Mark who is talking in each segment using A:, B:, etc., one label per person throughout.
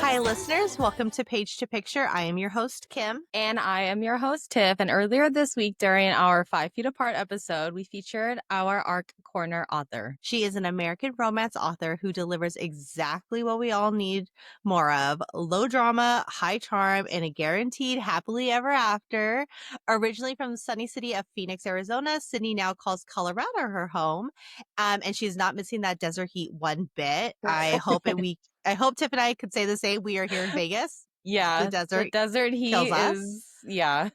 A: Hi, listeners. Welcome to Page to Picture. I am your host, Kim.
B: And I am your host, Tiff. And earlier this week, during our 5 Feet Apart episode, we featured our ARC Corner author.
A: She is an American romance author who delivers exactly what we all need more of: low drama, high charm, and a guaranteed happily ever after. Originally from the sunny city of Phoenix, Arizona, Sydney now calls Colorado her home. And she's not missing that desert heat one bit. I hope Tiff and I could say the same. We are here in Vegas.
B: Yeah,
A: The
B: desert
A: kills
B: heat
A: us.
B: is, yeah.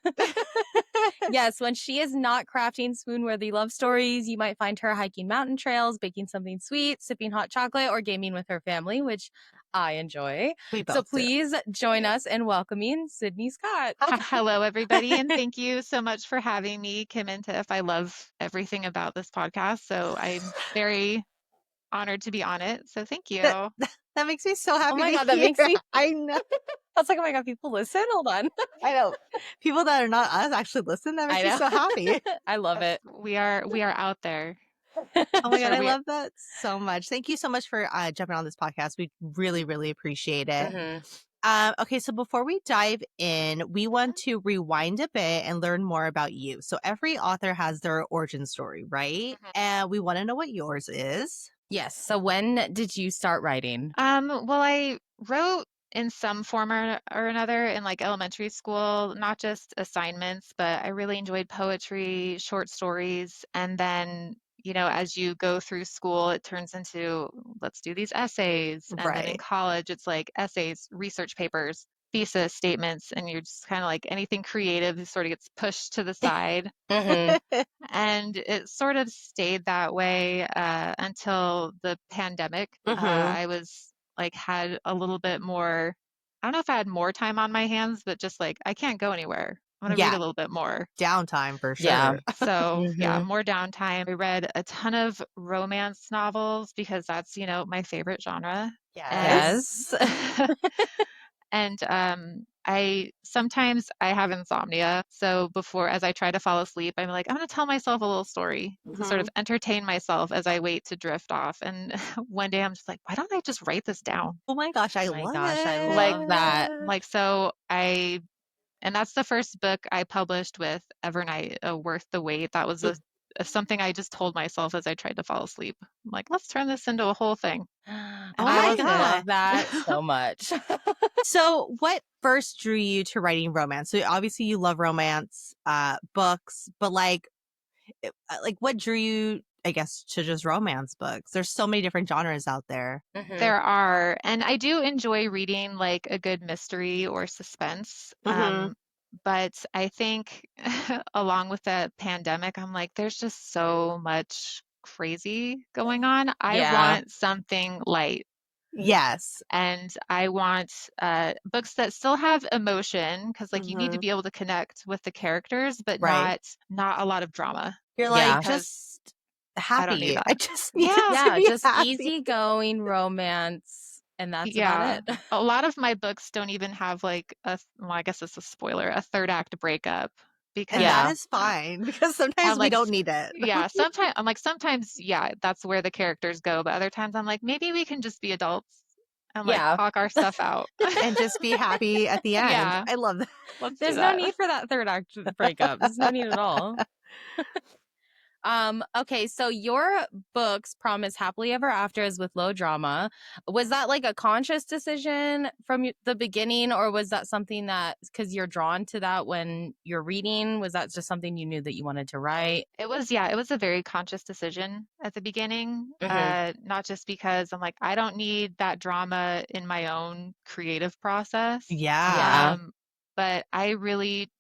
B: Yes, when she is not crafting swoon-worthy love stories, you might find her hiking mountain trails, baking something sweet, sipping hot chocolate, or gaming with her family, which I enjoy.
A: We both
B: So
A: do.
B: please join us in welcoming Sydney Scott.
C: Hello, everybody, and thank you so much for having me, Kim and Tiff. I love everything about this podcast, so I'm very honored to be on it. So thank you.
A: That makes me so happy.
B: Oh my
A: to
B: God, that
A: hear.
B: makes me.
A: I know.
B: I was like, oh my God, people listen? Hold on.
A: I know. People that are not us actually listen. That makes me so happy.
B: I love it.
C: We are out there.
A: Oh my God,
C: Sure,
A: I love that so much. Thank you so much for jumping on this podcast. We really, really appreciate it.
B: Mhm.
A: Okay, so before we dive in, we want to rewind a bit and learn more about you. So every author has their origin story, right?
C: Mhm.
A: And we want to know what yours is.
B: Yes. So when did you start writing?
C: Well, I wrote in some form or another in like elementary school, not just assignments, but I really enjoyed poetry, short stories, and then as you go through school, it turns into let's do these essays, and then in
A: Right.
C: college, it's like essays, research papers, thesis statements, and you're just kind of like anything creative sort of gets pushed to the side.
B: Mhm.
C: And it sort of stayed that way until the pandemic.
A: Mhm.
C: I was like had a little bit more, I don't know if I had more time on my hands, but just like I can't go anywhere. I'm going to read
A: Yeah.
C: a little bit more.
A: Downtime for sure.
B: Yeah.
C: So yeah,
B: Mhm.
C: more downtime. I read a ton of romance novels because that's, my favorite genre.
A: Yes.
B: Yes.
C: And I sometimes I have insomnia. So as I try to fall asleep, I'm like, I'm going to tell myself a little story to sort of entertain myself as I wait to drift off. And one day I'm just like, why don't I just write this down?
A: Oh my gosh, I love it.
B: I love that.
C: Like, and that's the first book I published with Evernight, Worth the Wait. That was something I just told myself as I tried to fall asleep. I'm like, let's turn this into a whole thing.
B: And
A: Oh
B: I
A: my God.
B: love that so much.
A: So what first drew you to writing romance? So obviously you love romance books, but like what drew you, I guess, to just romance books? There's so many different genres out there.
B: Mhm.
C: There are, and I do enjoy reading like a good mystery or suspense. But I think along with the pandemic, I'm like, there's just so much crazy going on. I
B: Yeah.
C: want something light.
A: Yes.
C: And I want books that still have emotion because like you need to be able to connect with the characters, but
A: Right.
C: not a lot of drama.
A: You're
B: Yeah.
A: like, just happy.
C: I don't need that.
A: I just need
B: Yeah,
A: to be
B: just
A: happy.
B: easygoing romance, and that's about it.
C: A lot of my books don't even have like well, I guess it's a spoiler, a third act breakup because
A: And
B: Yeah.
A: that is fine because sometimes we
C: like,
A: don't need it.
C: yeah, sometimes, yeah, that's where the characters go, but other times I'm like, maybe we can just be adults and like
B: Yeah.
C: talk our stuff out.
A: And just be happy at the end.
C: Yeah.
A: I love that.
C: Let's
B: There's
C: do
B: no
C: that.
B: need for that third act breakup. There's no need at all. Okay, so your books promise happily ever afters with low drama. Was that like a conscious decision from the beginning, or was that something that because you're drawn to that when you're reading, was that just something you knew that you wanted to write?
C: It was a very conscious decision at the beginning. Not just because I'm like, I don't need that drama in my own creative process.
A: Yeah.
C: But I really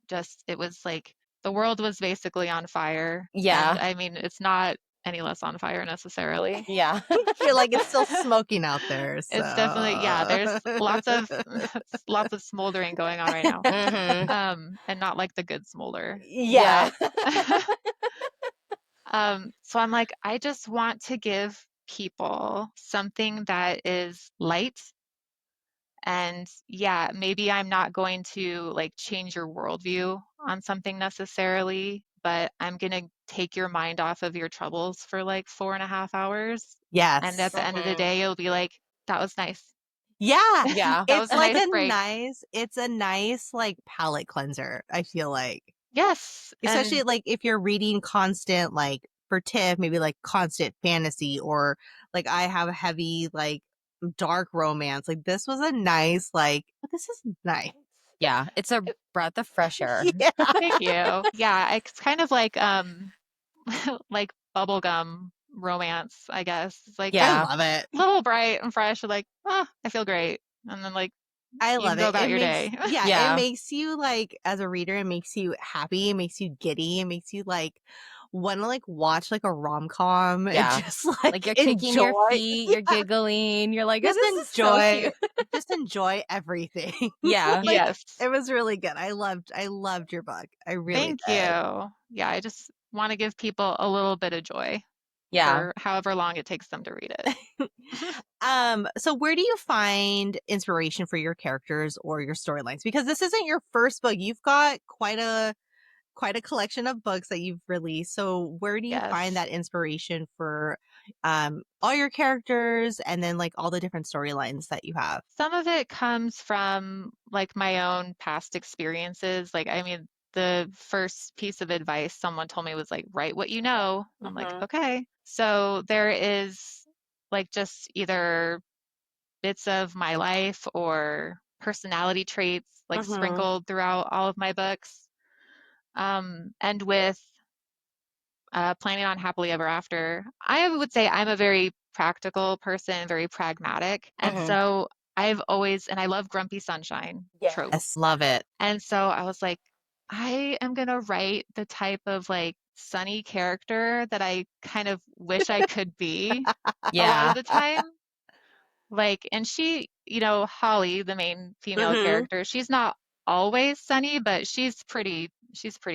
C: it was like the world was basically on fire.
B: Yeah.
C: And I mean, it's not any less on fire necessarily.
B: Yeah.
A: You're like, it's still smoking out there. So.
C: It's definitely, yeah, there's lots of smoldering going on right now.
B: Mhm.
C: And not like the good smolder.
B: Yeah.
C: So I'm like, I just want to give people something that is light. And yeah, maybe I'm not going to like change your worldview on something necessarily, but I'm going to take your mind off of your troubles for like 4.5 hours.
A: Yes.
C: And at the end of the day, it'll be like, that was nice.
A: Yeah.
B: Yeah.
C: That was
A: It's
C: a
A: like
C: nice
A: a
C: break.
A: it's a nice, like, palate cleanser, I feel like.
C: Yes,
A: Especially,
C: and
A: like, if you're reading constant, like, for Tiff, maybe, like, constant fantasy or, like, I have a heavy, like, dark romance. Like, this was a nice, like, "Oh, this is nice."
B: Yeah. It's a
C: it
B: breath of fresh air.
A: Yeah.
C: thank you. Yeah, it's kind of like, like bubblegum romance, I guess. It's like
A: I
B: Yeah.
A: love it.
C: a little bright and fresh, like, "Oh, I feel great." And then, like,
A: I
C: you can
A: love
C: go
A: it.
C: about your day.
A: It
B: Yeah.
A: makes you, like, as a reader, it makes you happy, it makes you giddy, it makes you, like, wanna, like, watch, like, a rom-com and
B: Yeah.
A: just, like,
B: Like you're kicking your
A: enjoy.
B: feet, you're
A: Yeah,
B: giggling, you're like, oh,
A: just
B: this is so
A: enjoy
B: cute.
A: just enjoy everything.
B: Yeah.
A: Like,
C: Yes.
A: it was really good. I loved your book. I really
C: Thank you.
A: did.
C: Yeah, I just wanna give people a little bit of joy
B: Yeah.
C: for however long it takes them to read it.
A: So where do you find inspiration for your characters or your storylines? Because this isn't your first book. You've got quite a collection of books that you've released. So where do you find
C: Yes.
A: that inspiration for all your characters and then like all the different storylines that you have?
C: Some of it comes from, like, my own past experiences. Like, I mean, the first piece of advice someone told me was, like, "Write what you know." I'm like,
A: Mhm.
C: "Okay." So there is, like, just either bits of my life or personality traits, like,
A: Mhm.
C: sprinkled throughout all of my books. And with planning on happily ever after, I would say I'm a very practical person, very pragmatic. And
B: Mhm.
C: so I've always, and I love grumpy sunshine tropes.
A: Yes, love it.
C: And so I was like, I am going to write the type of like sunny character that I kind of wish I could be a lot of
B: Yeah.
C: the time. Like, and she, Holly, the main female
A: Mhm.
C: character, she's not always sunny, but she's pretty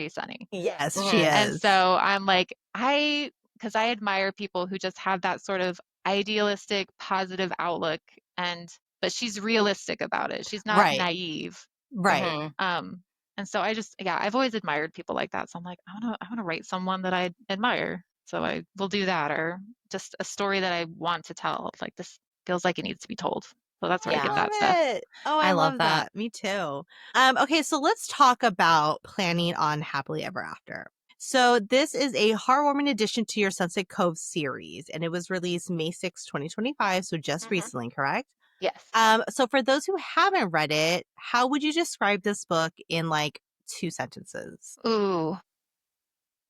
C: sunny.
A: Yes, she
B: Mhm.
C: And
A: is.
C: so I'm like, because I admire people who just have that sort of idealistic, positive outlook, but she's realistic about it. She's not
A: Right.
C: naive.
A: Right.
B: Mhm.
C: Um, and so yeah, I've always admired people like that. So I'm like, I wanna write someone that I admire. So I will do that, or just a story that I want to tell. Like this feels like it needs to be told. So that's where I
A: I
C: get
B: Yeah.
C: that
A: love
C: stuff.
A: it. Oh, I
B: I love
A: love
B: that.
A: that. Me too. Okay, so let's talk about planning on happily ever after. So this is a heartwarming addition to your Sunset Cove series, and it was released May 6, 2025, so just
C: Hmm.
A: recently, correct?
C: Yes.
A: So for those who haven't read it, how would you describe this book in like 2 sentences?
C: Ooh,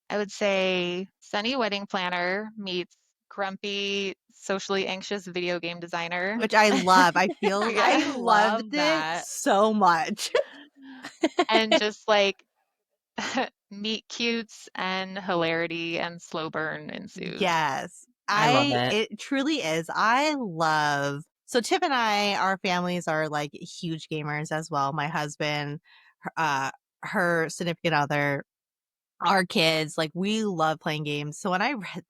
C: I would say sunny wedding planner meets grumpy, socially anxious video game designer.
A: Which I love.
C: Yeah.
A: I
B: I love
A: loved it
B: that.
A: so much.
C: And just like meet cutes and hilarity and slow burn ensues.
A: Yes.
B: I love it.
A: It truly is. I love so Tiff and our families are like huge gamers as well. My husband, her significant other, our kids, like we love playing games. So when I read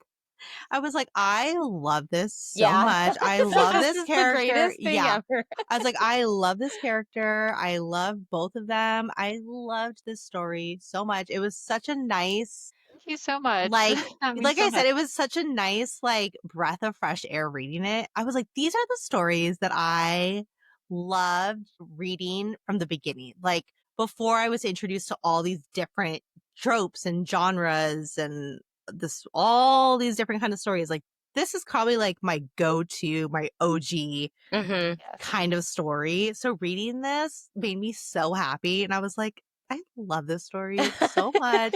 A: I was like, I love this so
B: Yeah.
A: much. I love
B: This
A: this
B: is the
A: character.
B: greatest thing
A: Yeah.
B: ever.
A: I was like, I love this character. I love both of them. I loved this story so much. It was such a nice
C: Thank you so much.
A: like
C: That means
A: like
C: so
A: I said,
C: much.
A: it was such a nice like breath of fresh air reading it. I was like, these are the stories that I loved reading from the beginning. Like before I was introduced to all these different tropes and genres and this all these different kind of stories. Like this is probably like my go-to, my OG
B: Mhm.
C: Yes.
A: kind of story. So reading this made me so happy. And I was like, I love this story so much.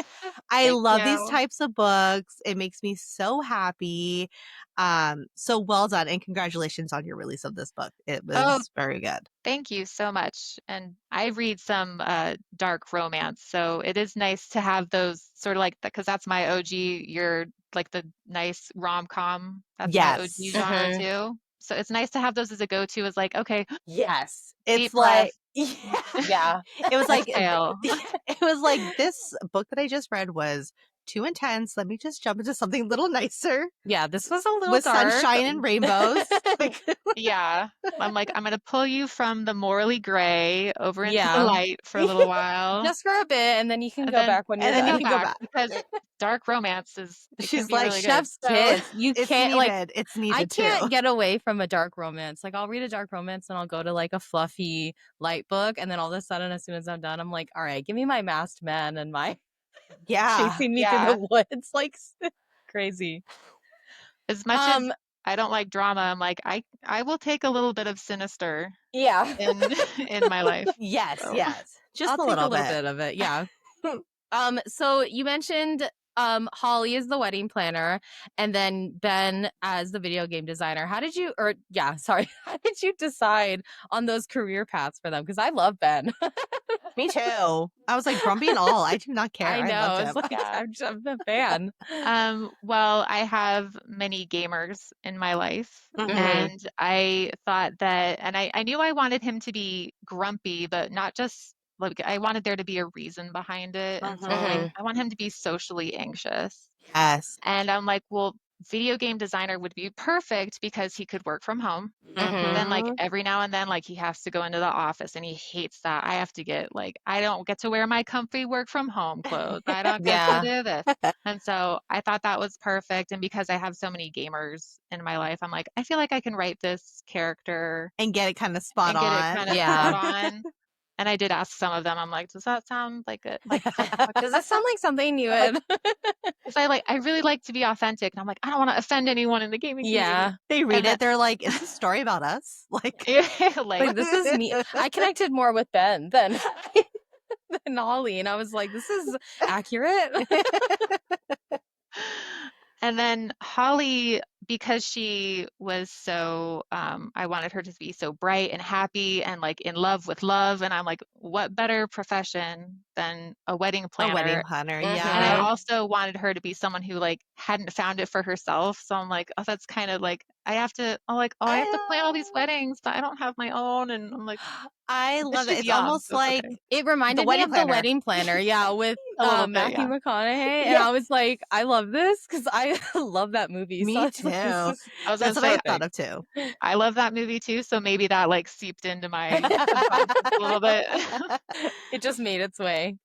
A: I
C: Thank
A: love these
C: you.
A: types of books. It makes me so happy. So well done and congratulations on your release of this book. It
C: Oh,
A: was very good.
C: thank you so much. And I read some dark romance, so it is nice to have those sort of like that because that's my OG. You're like the nice rom-com. That's my OG
A: Yes.
C: genre
B: Mhm.
C: too. So it's nice to have those as a go-to as like, okay,
A: Yes. It's
C: deep breath,
A: like yeah.
B: Yeah.
A: It was like
C: exhale.
A: it was like this book that I just read was too intense. Let me just jump into something a little nicer
B: Yeah, this was a little
A: with
B: dark.
A: sunshine and rainbows. Like,
C: Yeah. I'm like, I'm gonna pull you from the morally gray over into the
B: Yeah.
C: light for a little while.
B: Just for a bit, and then you can
C: And
B: go
C: then
B: back when
A: and
B: you're
A: then you
B: done.
A: can go back.
C: because dark romance it can
A: She's
C: be
A: like,
C: really good.
B: Chef's
C: So
B: kiss. You
A: it's
B: can't
A: needed. It's
B: I
A: needed
B: can't
A: too.
B: get away from a dark romance. Like I'll read a dark romance and I'll go to like a fluffy light book, and then all of a sudden, as soon as I'm done, I'm like, all right, give me my masked man and my
A: Yeah.
B: chasing me through
C: yeah,
B: the woods, like crazy.
C: as much as
B: Um,
C: I don't like drama, I'm like, I will take a little bit of sinister
B: yeah,
C: in in my life.
A: Yes,
C: So
A: yes. Just
B: I'll
A: a
B: take a
A: little
B: little
A: bit.
B: bit of it. Yeah. So you mentioned Holly is the wedding planner and then Ben as the video game designer. How did you how did you decide on those career paths for them? Because I love Ben.
A: Me too. I was like grumpy and all. I do not care.
B: I
A: I
B: know.
A: loved
B: It's
A: him.
B: like
C: yeah.
B: I'm a fan.
C: Well, I have many gamers in my life,
A: Mhm.
C: and I thought that, and I knew I wanted him to be grumpy, but not just like I wanted there to be a reason behind it. And so I'm like,
A: Mhm.
C: I want him to be socially anxious.
A: Yes.
C: And I'm like, well, video game designer would be perfect because he could work from home. But then like
A: Mhm.
C: every now and then like he has to go into the office and he hates that. I have to get like I don't get to wear my comfy work from home clothes. I don't get to
B: Yeah.
C: do this. And so I thought that was perfect. And because I have so many gamers in my life, I'm like, I feel like I can write this character
A: And get it kind of spot
C: and get it
A: on.
C: kind of spot
B: Yeah.
C: on. And I did ask some of them, I'm like, does that sound like it? Like,
B: Does that sound like something you
C: like,
B: would?
C: because I really like to be authentic. And I'm like, I don't want to offend anyone in the gaming community.
B: Yeah.
A: They read
C: And
A: it, they're like, is this story about us? Like,
C: like,
B: Like this is me. I connected more with Ben than than Holly, and I was like, this is accurate.
C: and then Holly, because she was so, I wanted her to be so bright and happy and like in love with love. And I'm like, what better profession than a wedding
A: a wedding
C: planner?
A: planner.
C: And I
A: Yeah.
C: also wanted her to be someone who like hadn't found it for herself. So I'm like, oh, that's kind of like I have to plan all these weddings, but I don't have my own. And I'm like,
A: I
C: but
A: love it.
C: she's
A: It's
C: young,
A: almost
C: so it's
A: like
C: okay.
B: It
A: the
B: reminded me
A: wedding
B: of The
A: planner.
B: Wedding Planner, yeah, with
C: A little bit,
B: Matthew
C: yeah.
B: McConaughey, and
A: Yeah.
B: I was like, I love this because I love that movie. So I
A: Me
B: was like, this
A: too.
B: is
C: I was gonna
A: That's what I
C: say,
A: thought
B: perfect.
A: of too.
C: I love that movie too, so maybe that like seeped into my subconscious a little bit.
B: It just made its way.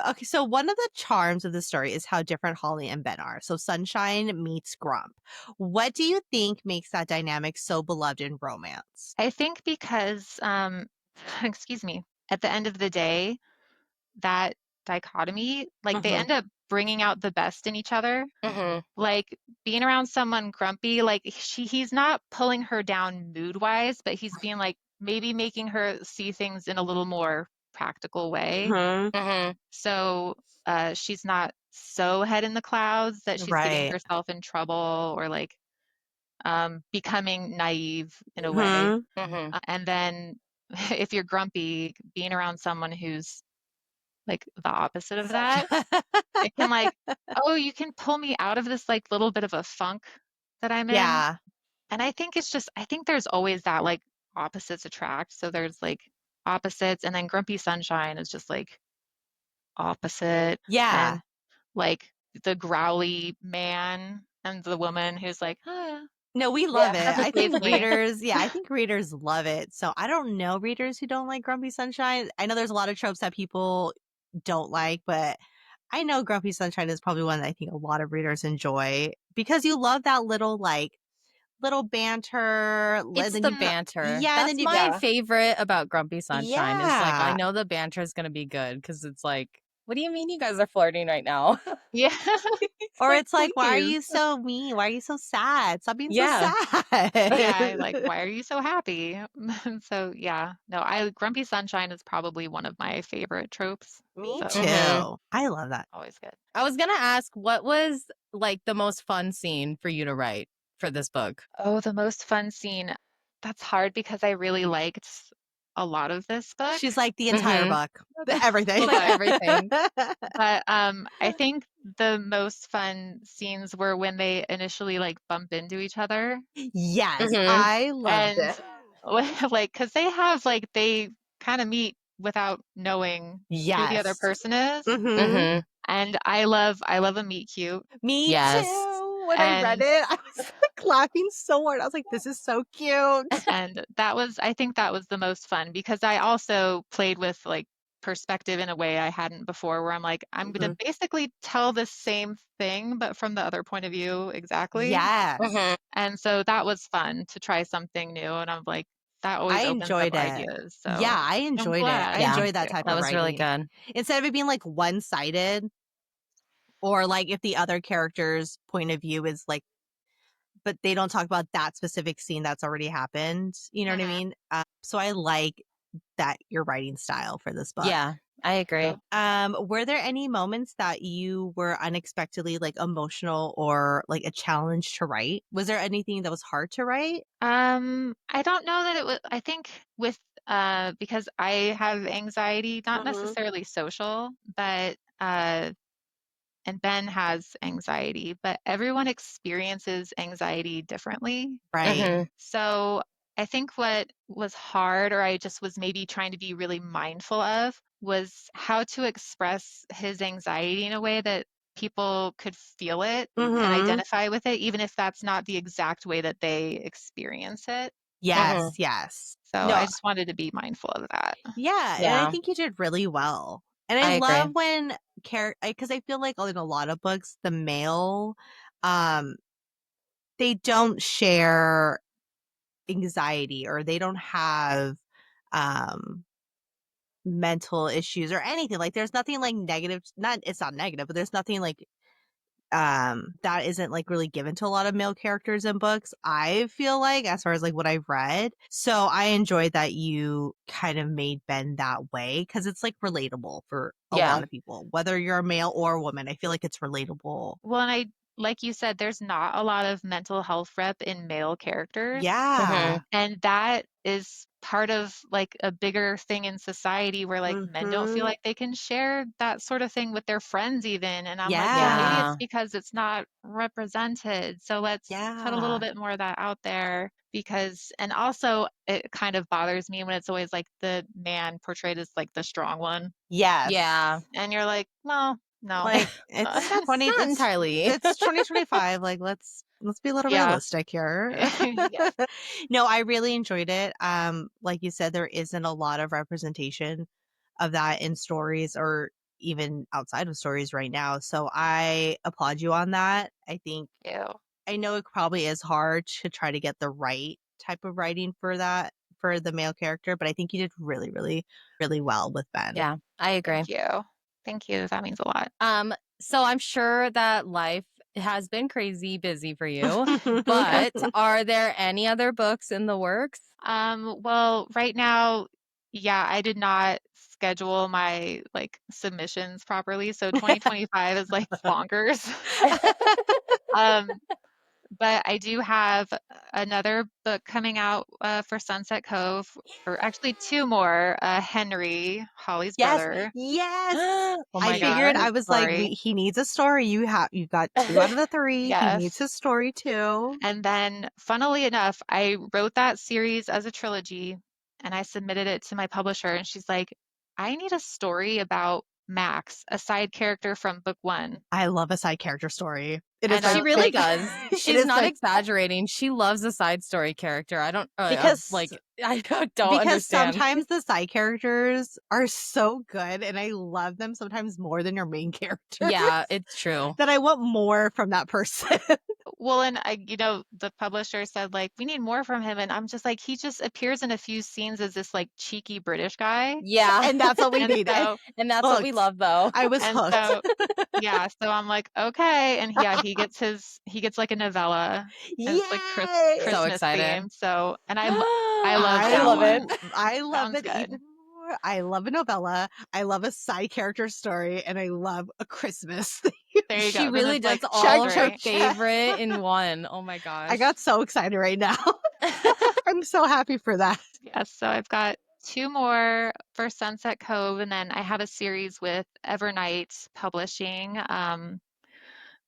A: Okay, so one of the charms of the story is how different Holly and Ben are. So Sunshine meets Grump. What do you think makes that dynamic so beloved in romance?
C: I think because, excuse me, at the end of the day, that dichotomy, like they
A: Mhm.
C: end up bringing out the best in each other.
B: Mm-hmm.
C: Like being around someone grumpy, like he's not pulling her down mood wise, but he's being like maybe making her see things in a little more practical way.
A: Mhm.
B: Mm-hmm.
C: So she's not so head in the clouds that she's getting
A: Right.
C: herself in trouble or like becoming naive in a way.
A: Mhm.
B: Mm-hmm.
C: And then if you're grumpy, being around someone who's like the opposite of that, it can like, oh, you can pull me out of this like little bit of a funk that I'm in.
A: Yeah.
C: And I think it's just, I think there's always that like opposites attract. So there's like opposites, and then Grumpy Sunshine is just like opposite.
A: Yeah.
C: And like the growly man and the woman who's like, oh,
A: No, we
B: Yeah.
A: love it.
C: never
A: I
C: saves
A: think
C: me.
A: readers, yeah, I think readers love it. So I don't know readers who don't like Grumpy Sunshine. I know there's a lot of tropes that people don't like, but I know Grumpy Sunshine is probably one that I think a lot of readers enjoy because you love that little like little banter.
B: It's
A: Then
B: the
A: you've got
B: banter.
A: yeah, and then
B: That's
A: you
B: my
C: Yeah.
B: favorite about Grumpy Sunshine is like I
A: yeah.
B: know the banter is gonna be good because it's like, what do you mean you guys are flirting right now?
C: Yeah.
B: It's
A: Or
B: like,
A: it's like, why are
B: please.
A: you so mean? Why are you so sad? Stop being so
B: Yeah.
C: Yeah.
A: sad.
C: Like, why are you so happy? So, yeah. No, Grumpy Sunshine is probably one of my favorite tropes.
A: Me
C: So,
B: Mm-hmm.
A: too. I love that.
C: always good.
B: I was gonna ask, what was like the most fun scene for you to write for this book?
C: Oh, the most fun scene. That's hard because I really liked a lot of this book.
A: She's like the entire
B: Mm-hmm.
A: book, everything.
B: Like everything.
C: But I think the most fun scenes were when they initially like bump into each other.
A: Yes,
B: Mm-hmm.
A: I loved
C: And
A: it.
C: like, because they have they kind of meet without knowing who the other
A: Yes.
C: person is.
A: Mhm.
B: Mm-hmm.
C: And I love a meet cute.
A: Me
B: Yes.
A: too. When I read
C: And
A: it, I was like laughing so hard. I was like, this is so cute.
C: and I think that was the most fun because I also played with like perspective in a way I hadn't before where I'm like, I'm gonna
A: Mhm.
C: basically tell the same thing, but from the other point of view exactly.
A: Yes.
B: Mhm.
C: And so that was fun to try something new. And I'm like, that
A: I
C: always opens up
A: enjoyed it.
C: ideas.
A: Yeah,
C: So
A: I
C: I'm
A: enjoyed it. I
C: glad.
B: Yeah,
C: Thank
A: enjoy that
C: you.
A: type
B: that
A: of
B: was really
A: writing.
B: good.
A: Instead of it being like one-sided, or like if the other character's point of view is like, but they don't talk about that specific scene that's already happened. You know what I
C: Mhm.
A: mean? So I like that your writing style for this book.
B: Yeah, I agree.
A: Were there any moments that you were unexpectedly like emotional or like a challenge to write? Was there anything that was hard to write?
C: I don't know that it was, I think with, because I have anxiety, not
A: Mm-hmm.
C: necessarily social, but, and Ben has anxiety, but everyone experiences anxiety differently.
A: Right.
B: Mhm.
C: So I think what was hard, or I just was maybe trying to be really mindful of, was how to express his anxiety in a way that people could feel it and
A: Mm-hmm.
C: identify with it, even if that's not the exact way that they experience it.
A: Yes,
B: Mhm.
A: yes.
C: So I
A: No,
C: just wanted to be mindful of that.
A: yeah, and I
B: Yeah,
A: think you did really well. And I
B: I
A: love
B: agree.
A: when because I feel like in a lot of books, the male, um, they don't share anxiety or they don't have um mental issues or anything. Like there's nothing like negative, not it's not negative, but there's nothing like that isn't like really given to a lot of male characters in books, I feel like, as far as like what I've read. So I enjoyed that you kind of made Ben that way because it's like relatable for a
B: Yeah.
A: lot of people, whether you're a male or a woman. I feel like it's relatable.
C: Well, and like you said, there's not a lot of mental health rep in male characters.
A: Yeah.
B: Mhm.
C: And that is part of like a bigger thing in society where like men don't feel
A: Mm-hmm.
C: like they can share that sort of thing with their friends even. And I'm like, well, maybe
A: Yeah.
C: it's
B: Yeah.
C: because it's not represented. So let's put a little
A: Yeah.
C: bit more of that out there because, and also it kind of bothers me when it's always like the man portrayed as like the strong one.
B: Yeah.
A: Yes.
C: And you're like, well, no.
A: Like it's
B: That's
A: 20
B: not entirely.
A: it's 2025. Like let's be a little
C: Yeah.
A: realistic here.
C: Yes.
A: No, I really enjoyed it. Like you said, there isn't a lot of representation of that in stories or even outside of stories right now. So I applaud you on that. I think
C: Ew.
A: I know it probably is hard to try to get the right type of writing for that for the male character, but I think you did really, really, really well with Ben.
B: Yeah, I agree.
C: Thank you. Thank you. That means a lot.
B: So I'm sure that life has been crazy busy for you, but are there any other books in the works?
C: Well, right now, yeah, I did not schedule my like submissions properly, so 2025 is like bonkers. Um, but I do have another book coming out for Sunset Cove, or actually two more. Henry, Holly's
A: Yes,
C: brother.
A: yes.
B: Oh
A: I
B: my
C: He needs
A: figured
B: god.
C: his
A: I was like,
C: story.
A: he needs a story. You got 2 out of the 3. He needs
C: Yes.
A: his story too.
C: And then, funnily enough, I wrote that series as a trilogy and I submitted it to my publisher. And she's like, I need a story about Max, a side character from book one.
A: I love a side character story. It is
C: And
A: my
C: I
B: She
C: was
B: really
C: like,
B: does.
A: it
B: She's
A: is
B: not
A: my
B: exaggerating. She loves a side story character. I don't
A: because
B: like I don't
A: because
B: understand.
A: sometimes the side characters are so good and I love them sometimes more than your main characters
B: Yeah, it's true.
A: that I want more from that person.
C: well, and the publisher said, like, we need more from him. And I'm just like, he just appears in a few scenes as this, like, cheeky British guy.
B: Yeah.
A: And that's what we
C: And
A: need.
C: so,
B: And that's what we
A: Hooked.
B: love though.
A: I was
C: and
A: hooked.
C: so, yeah, so I'm like, okay. And yeah, he gets like a novella and it's like
A: Yay!
B: So
C: Christmas
B: excited.
C: themed. So, and I love
A: I
B: I
C: that
B: love it.
C: one.
A: I love
C: Sounds
A: it
C: good.
A: even more. I love a novella. I love a side character story, and I love a Christmas theme.
C: There you
B: She
C: go. Then
B: really
C: it's
B: does
C: like
B: all
A: Check,
B: of her
A: check,
C: story.
A: check.
B: favorite in one. Oh my
A: I
B: gosh.
A: got so excited right now. I'm so happy for that.
C: Yes, so I've got two more for Sunset Cove, and then I have a series with Evernight Publishing.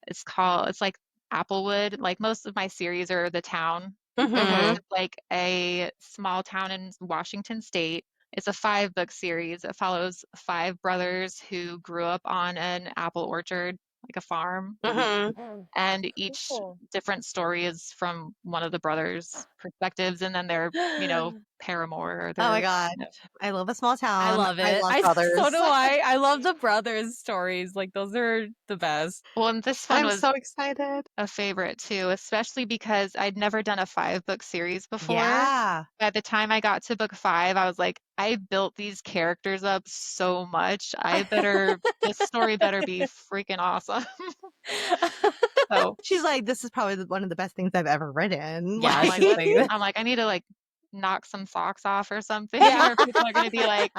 C: It's like Applewood. Like most of my series are the town. And this
B: Mhm.
A: Mm-hmm.
C: is like a small town in Washington State. It's a 5-book series. It follows 5 brothers who grew up on an apple orchard, like a farm,
A: Mhm.
C: and each different story is from one of the brothers' perspectives, and then their, paramour or
A: Oh my
C: their,
A: god. I love a small
B: I
A: town.
B: love
A: I
B: it.
A: love
B: I so
A: brothers.
B: do I. I love the brothers stories. Like those are the best.
C: well, and this one
A: I'm
C: was
A: so excited.
C: a favorite too, especially because I'd never done a 5-book series before.
A: Yeah.
C: By the time I got to book 5, I was like, I built these characters up so much. This story better be freaking awesome. So
A: She's like, this is probably one of the best things I've ever written.
B: Yeah,
C: I'm like,
B: she's like that.
C: I'm like, I need to like knock some socks off or something,
B: Yeah.
C: or people are gonna be like,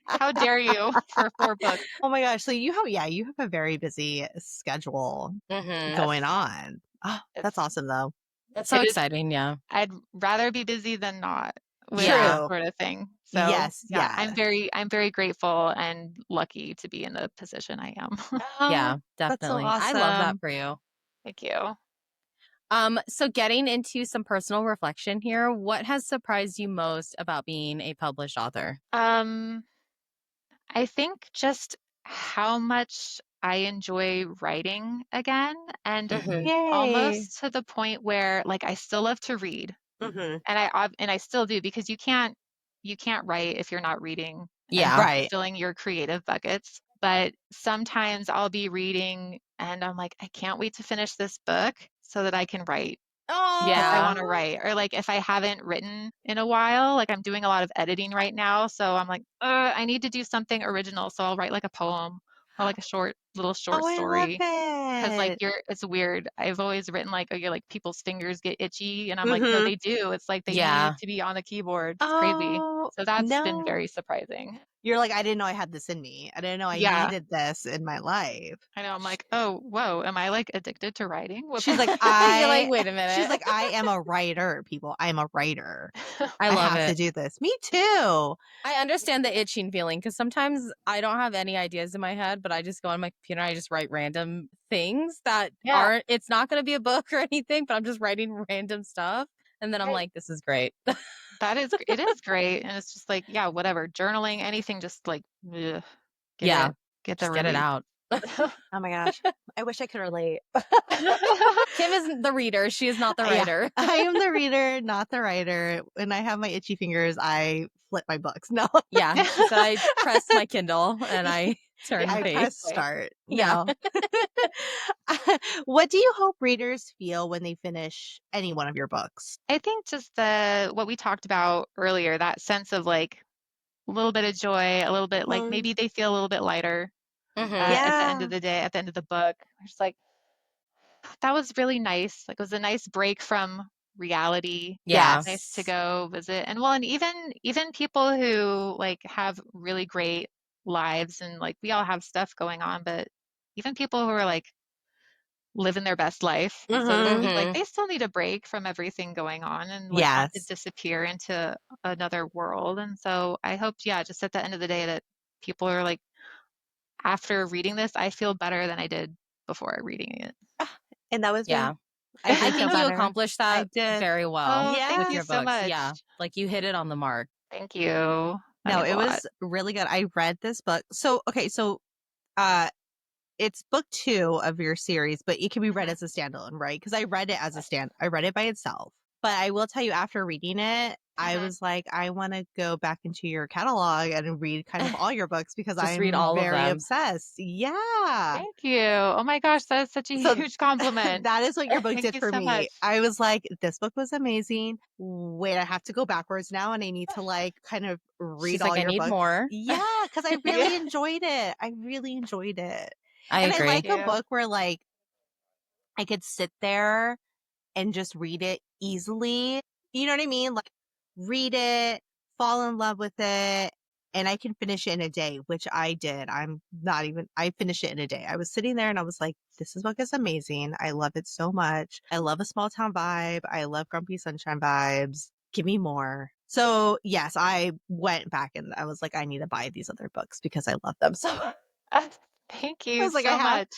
C: how dare you for 4 books?
A: Oh my gosh. So you have a very busy schedule
B: Mhm.
A: going
C: Yes.
A: on. Oh, that's
C: It's
A: awesome though.
B: That's so
C: it is
B: exciting. Yeah.
C: I'd rather be busy than not with this
B: Yeah.
A: True.
C: sort of thing. So
A: Yes,
C: yeah,
A: yes.
C: I'm very grateful and lucky to be in the position I am.
B: Yeah,
A: Oh, that's so
B: definitely. I love that
A: awesome.
B: for you.
C: Thank you.
B: So getting into some personal reflection here, what has surprised you most about being a published author?
C: Um, I think just how much I enjoy writing again, and
B: Mhm.
A: Yay.
C: almost to the point where like I still love to read,
A: Mhm.
C: and I still do, because you can't write if you're not reading and
B: Yeah.
A: Right.
C: filling your creative buckets. But sometimes I'll be reading and I'm like, I can't wait to finish this book so that I can write, because I
B: Yeah.
C: want to write. Or like if I haven't written in a while, like I'm doing a lot of editing right now, so I'm like, I need to do something original. So I'll write like a poem or like a short
A: Oh, I love
C: story. Because like
A: it.
C: it's weird. I've always written like, oh, you're like people's fingers get itchy, and I'm like, no,
A: Mhm.
C: they do. It's like they need
B: Yeah.
C: to be on the keyboard. It's crazy.
A: Oh,
C: So that's been
A: no.
C: very surprising.
A: You're like, I didn't know I had this in me. I didn't know I
C: Yeah,
A: needed this in my life.
C: I know. I'm like, oh, whoa, am I like addicted to writing? What's
A: She's like,
B: You're like, wait a
A: she's
B: minute.
A: like, I am a writer, people. I am a writer.
B: I
A: I
B: love
A: have to
B: it.
A: do this. Me too.
B: I understand the itching feeling because sometimes I don't have any ideas in my head, but I just go on my computer and I just write random things that
C: Yeah,
B: aren't, it's not going to be a book or anything, but I'm just writing random stuff. And then I'm
C: right.
B: like, this is great.
C: It is great, and it's just like, yeah, whatever, journaling, anything, just like, ugh, get
B: Yeah.
C: get the
B: Just get it
C: release.
B: out.
A: Oh my gosh. I wish I could relate.
B: Kim is the reader. She is not the
A: Yeah.
B: writer.
A: I am the reader, not the writer. When I have my itchy fingers, I flip my books. No.
B: Yeah. She said, I press my Kindle and I turn
C: Yeah,
A: I
B: page.
A: press
C: exactly.
A: start.
B: Yeah.
A: No. What do you hope readers feel when they finish any one of your books?
C: I think just the what we talked about earlier, that sense of like a little bit of joy, a little bit like
A: Mhm.
C: maybe they feel a little bit lighter
B: Hmm.
C: at the end
A: Yeah.
C: of the day, at the end of the book. Just like, that was really nice. Like it was a nice break from reality.
B: Yeah.
C: Nice to
A: Yes.
C: go visit. And well, and even people who like have really great lives, and like we all have stuff going on, but even people who are like living their best life, so to
A: Mhm.
C: speak, like
B: Hmm.
C: they still need a break from everything going on and like want to
A: Yes.
C: disappear into another world. And so I hope, yeah, just at the end of the day that people are like, after reading this, I feel better than I did before reading it.
A: And that was me.
B: Yeah.
A: I
B: I
A: did feel
B: think you
A: better.
B: accomplished
A: I
B: that
A: did.
B: very well
C: Oh, thank
B: with
C: you
A: Yeah.
B: your
C: so
B: books.
C: much.
B: Yeah. Like you hit it on the mark.
C: Thank you. That
A: No,
C: means
A: it
C: a lot.
A: was really good. I read this book. So, okay, so uh it's book 2 of your series, but it can be read
C: Mhm.
A: as a standalone, right? Because I read it by itself. But I will tell you, after reading it, I
C: Mhm.
A: was like, I want to go back into your catalog and read kind of all your books because
B: Just read
A: I'm
B: all of
A: very
B: them.
A: obsessed. Yeah.
C: Thank you. Oh my gosh, that is such a
A: So
C: huge compliment.
A: that is what your book
C: Thank
A: did
C: you
A: for
C: so
A: me.
C: much.
A: I was like, this book was amazing. Wait, I have to go backwards now and I need to like kind of read
B: She's
A: all
B: like, I
A: your
B: need
A: books.
B: more.
A: Yeah, because I
C: Yeah.
A: really enjoyed it. I really enjoyed it.
B: I
A: And I
C: Thank
B: agree.
A: like a
C: you.
A: book where like I could sit there and just read it easily. You know what I mean? Like read it, fall in love with it, and I can finish it in a day, which I did. I finished it in a day. I was sitting there and I was like, this book is amazing. I love it so much. I love a small town vibe. I love grumpy sunshine vibes. Give me more. So yes, I went back and I was like, I need to buy these other books because I love them so much.
C: Thank
A: I
C: you
A: was like,
C: so much.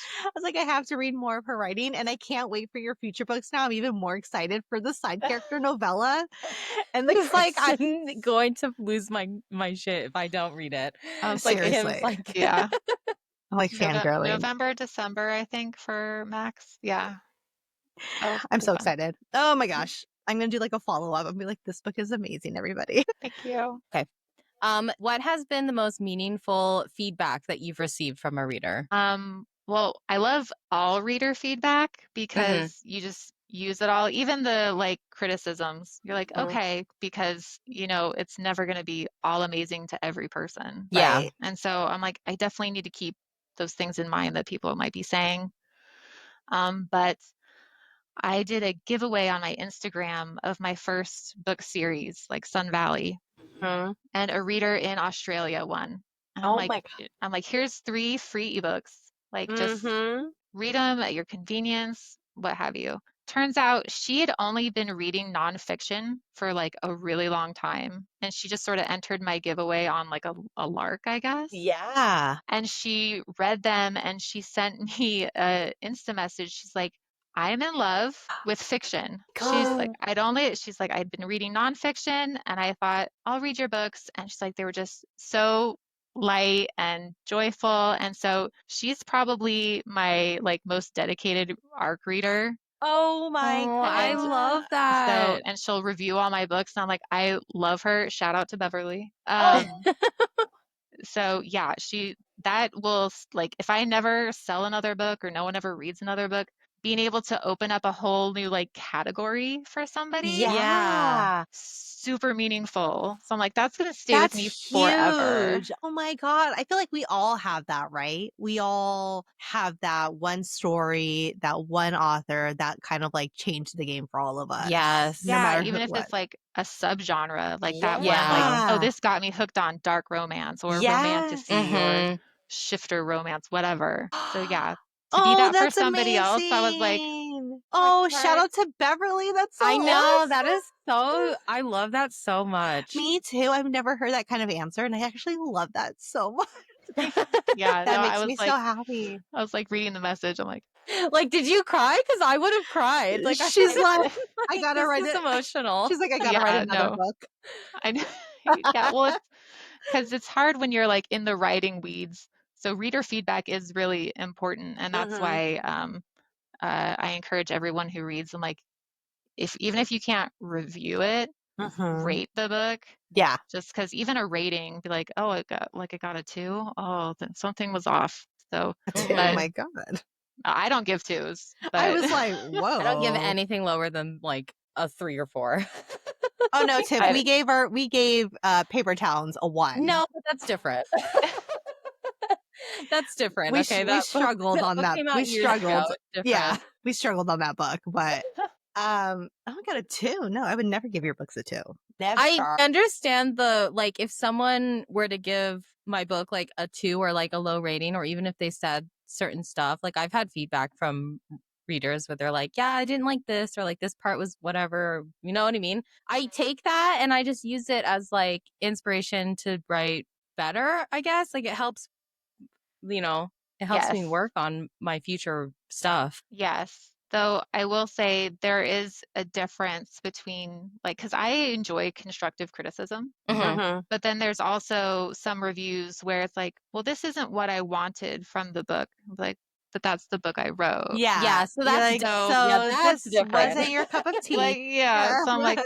A: I have to read more of her writing, and I can't wait for your future books now. I'm even more excited for the side character novella and the
B: He's like,
A: cutscenes.
B: I'm going to lose my shit if I don't read it.
A: Oh,
B: Like him,
A: seriously.
B: like
C: Yeah.
A: I'm like fangirling.
C: November, December, I think, for Max. Yeah. Oh,
A: I'm
C: it'll be
A: so
C: fun.
A: excited. Oh my gosh. I'm going to do like a follow-up and be like, this book is amazing, everybody.
C: Thank you.
B: Okay. What has been the most meaningful feedback that you've received from a reader?
C: Well, I love all reader feedback
B: Mm-hmm.
C: because you just use it all, even the like criticisms. You're like,
B: Mhm.
C: okay, because it's never going to be all amazing to every person.
B: Yeah.
A: Right.
C: And so I'm like, I definitely need to keep those things in mind that people might be saying. But I did a giveaway on my Instagram of my first book series, like Sun Valley,
B: Mhm.
C: and a reader in Australia won. And
B: Oh my God.
C: I'm like, here's 3 free ebooks. Like, just
B: Mm-hmm.
C: read them at your convenience, what have you. Turns out she had only been reading nonfiction for like a really long time. And she just sort of entered my giveaway on like a lark, I guess.
A: Yeah.
C: And she read them and she sent me a Insta message. She's like, I'm in love with fiction. She's like, I'd been reading nonfiction and I thought, I'll read your books. And she's like, they were just so light and joyful. And so she's probably my like most dedicated ARC reader.
A: Oh my
B: Oh, I
C: And
B: love
A: god.
C: so,
B: that.
C: and she'll review all my books. And I'm like, I love her. Shout out to Beverly.
A: Oh,
C: So yeah, that will like, if I never sell another book or no one ever reads another book, being able to open up a whole new like category for somebody,
A: yeah.
C: super meaningful. So I'm like, that's gonna stay with
A: That's
C: me forever.
A: huge. Oh my god. I feel like we all have that, right? We all have that one story, that one author that kind of like changed the game for all of us.
B: Yes.
A: No
C: Yeah,
A: matter
C: even if
A: what.
C: it's like a subgenre, like that one, like,
B: Yeah.
C: oh,
A: Yeah.
C: this got me hooked on dark romance or
A: Yes.
C: romantasy or
B: Mm-hmm.
C: shifter romance, whatever. So yeah, to be
A: Oh,
C: that for
A: that's
C: somebody else, I was like,
A: amazing.
C: oh my
A: Oh, shout
C: God.
A: out to Beverly. That's so
B: I know. That
A: awesome.
B: is so, I love that so much.
A: Me too. I've never heard that kind of answer, and I actually love that so much.
C: Yeah, no,
A: That makes me so happy.
C: I was like reading the message. I'm like,
B: Like, did you cry? Because I would have cried. Like,
A: She's like, I
B: like,
A: gotta
B: this
A: write
B: is
A: it.
B: emotional.
A: She's like, I gotta write
C: yeah,
A: another
C: no,
A: book.
C: I know. Yeah, well, it's because it's hard when you're like in the writing weeds. So reader feedback is really important, and that's
A: Mhm.
C: why I encourage everyone who reads and like, even if you can't review it,
A: Mhm.
C: rate the book.
A: Yeah.
C: Just because even a rating, be like, oh, it got a 2. Oh, then something was off. So,
A: Oh
C: but
B: Mhm.
A: my god.
C: I don't give 2s,
A: I
C: but
A: was like,
B: I don't give
A: whoa.
B: anything lower than like a 3 or 4.
A: Oh no, Tiff.
C: I,
A: We gave Paper Towns a 1.
B: No, but that's different. That's different. Okay,
A: We
B: that book,
A: struggled on
B: book
A: that.
B: came
A: We
B: out years ago.
A: struggled.
B: It's
A: Yeah,
B: different.
A: we struggled on that book, but oh, I got a 2. No, I would never give your books a 2. Never.
B: I understand the like if someone were to give my book like a 2 or like a low rating, or even if they said certain stuff, like I've had feedback from readers where they're like, yeah, I didn't like this, or like this part was whatever, or, you know what I mean? I take that and I just use it as like inspiration to write better, I guess. Like it helps, you know, it helps me
C: yes,
B: work on my future stuff.
C: yes. Though I will say there is a difference between like, because I enjoy constructive criticism,
B: Mhm.
A: Mhm.
C: but then there's also some reviews where it's like, well, this isn't what I wanted from the book. Like, but that's the book I wrote.
A: Yeah.
B: Yeah, so
A: You're
B: that's
A: like,
C: So
B: yeah,
A: so
B: that's
A: this
B: different.
A: wasn't your cup of tea.
C: like, yeah, so I'm like,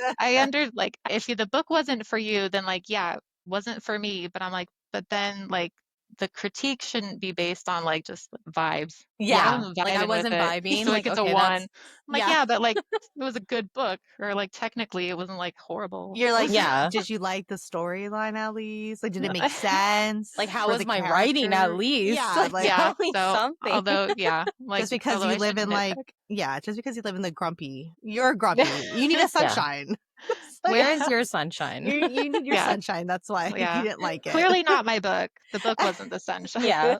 C: like if the book wasn't for you, then like, yeah, it wasn't for me. But I'm like, but then like the critique shouldn't be based on like just vibes. Like I
A: Yeah.
B: Yeah,
C: wasn't
B: like I
C: vibing with
B: wasn't
C: it,
B: vibing.
C: so it
B: Like,
C: gets a
B: okay,
C: 1. I'm
B: that's
C: like,
B: yeah.
C: yeah, but like it was a good book, or like technically it wasn't like horrible.
A: You're like,
B: Yeah.
A: did you like the storyline at least? Like, did it make sense?
B: Like, how
A: for
B: was
A: the
B: my writing at
A: character?
B: least?
A: Yeah,
B: Like,
A: like
C: Yeah.
B: tell me
C: So
B: something.
C: although, yeah, like
A: just because
C: although
A: you
C: I
A: live
C: shouldn't
A: in like,
C: nitpick.
A: yeah, just because you live in the grumpy, you're grumpy. You need a
B: Yeah.
A: sunshine. It's like,
B: Where is your sunshine?
A: you need your
C: Yeah,
A: sunshine. That's why you
C: yeah.
A: didn't like it.
C: Clearly not my book. The book wasn't the sunshine.
B: Yeah.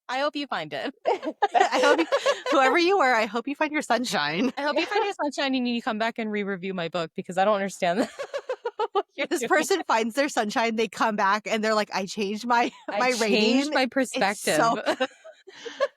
B: I hope you find it.
A: I hope whoever you were, I hope you find your sunshine.
B: I hope you find your sunshine and you come back and re-review my book because I don't understand you're
A: this
B: doing.
A: person finds their sunshine, they come back and they're like, I changed my
B: I
A: rating.
B: changed my
A: It's
B: perspective.
A: so